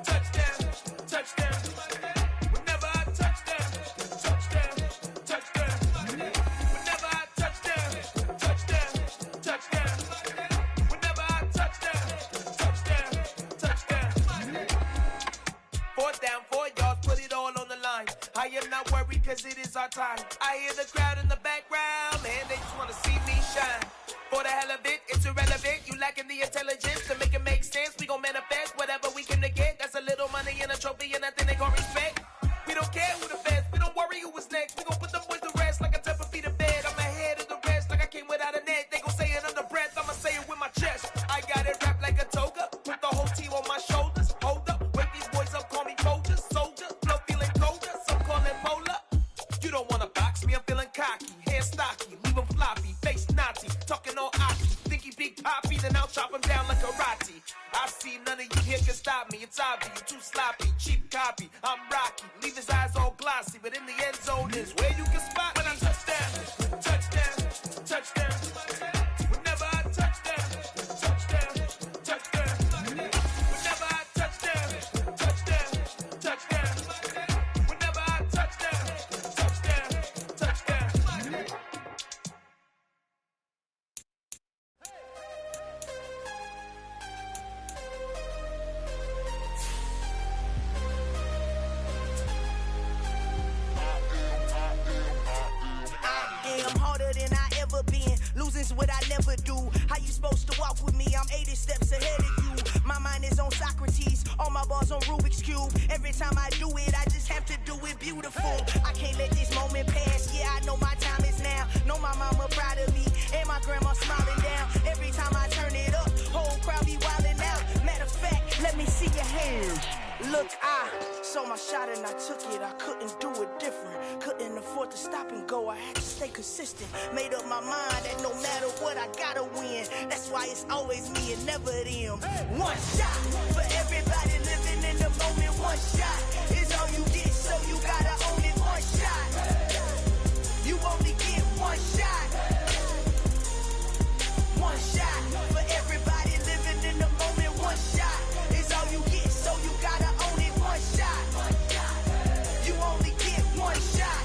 touchdown, touchdown. Whenever I touchdown, touchdown, touchdown. Whenever I touchdown, touchdown, touchdown. Whenever I touchdown, touchdown, touchdown. Fourth down, 4 yards, put it all on the line. I am not worried cause it is our time. I hear the crowd in the background, man, they just wanna see me shine. For the hell of it, it's irrelevant. You lacking the intelligence to make it make sense. We gon' manifest whatever we can to get. That's a little money and a trophy and nothing they gon' respect. We don't care who the best, we don't worry who was next. We gon' put them boys to rest like a 10 feet of bed. I'm ahead of the rest like I came without a net. They gon' say it under breath, I'ma say it with my chest. I got it wrapped like a toga, put the whole team on my shoulders. Hold up, wake these boys up, call me soldier, soldier. Flow feeling colder, some call it polar. You don't wanna box me, I'm feeling cocky. Hair stocky, leave him floppy, face naughty. Talking all ocky, think he big poppy, then I'll chop him down like karate. I see none of you here can stop me. It's obvious, you too sloppy, cheap copy. I'm Rocky, leave his eyes all glossy, but in the end zone is where you can spot when I touchdown, touchdown, touchdown. Whenever I touchdown, touchdown, touchdown. Whenever I touchdown, touchdown, touchdown. Whenever I touchdown, touchdown, touchdown. I'm harder than I ever been. Losing's what I never do. How you supposed to walk with me? I'm 80 steps ahead of you. My mind is on Socrates, all my bars on Rubik's Cube. Every time I do it, I just have to do it beautiful. I can't let this moment pass. Yeah, I know my time is now. Know my mama proud of me, and my grandma smiling down. Every time I turn it up, whole crowd be wildin' out. Matter of fact, let me see your hands. Look, I saw my shot and I took it. I couldn't do it different. Couldn't afford to stop and go. I had to stay consistent. Made up my mind that no matter what, I gotta win. That's why it's always me and never them. One shot for everybody living in the moment. One shot is all you get, so you gotta own it. One shot. You only get one shot. One shot for everybody living in the moment. One shot is all you get, so you gotta own it. One shot. You only get one shot.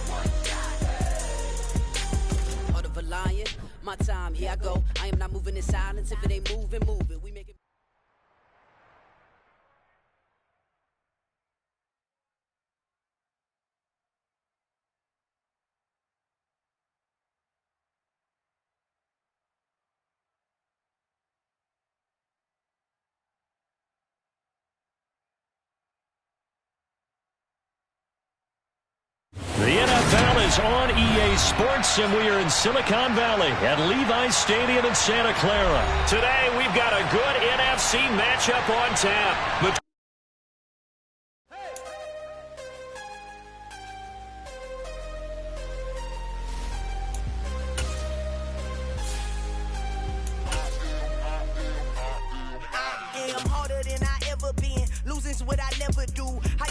Heart of a lion, my time, here I go. I am not moving in silence. If it ain't moving, move it. We make it. The NFL is on EA Sports, and we are in Silicon Valley at Levi Stadium in Santa Clara. Today, we've got a good NFC matchup on tap. I am harder than I ever been. Losing's what I never do. How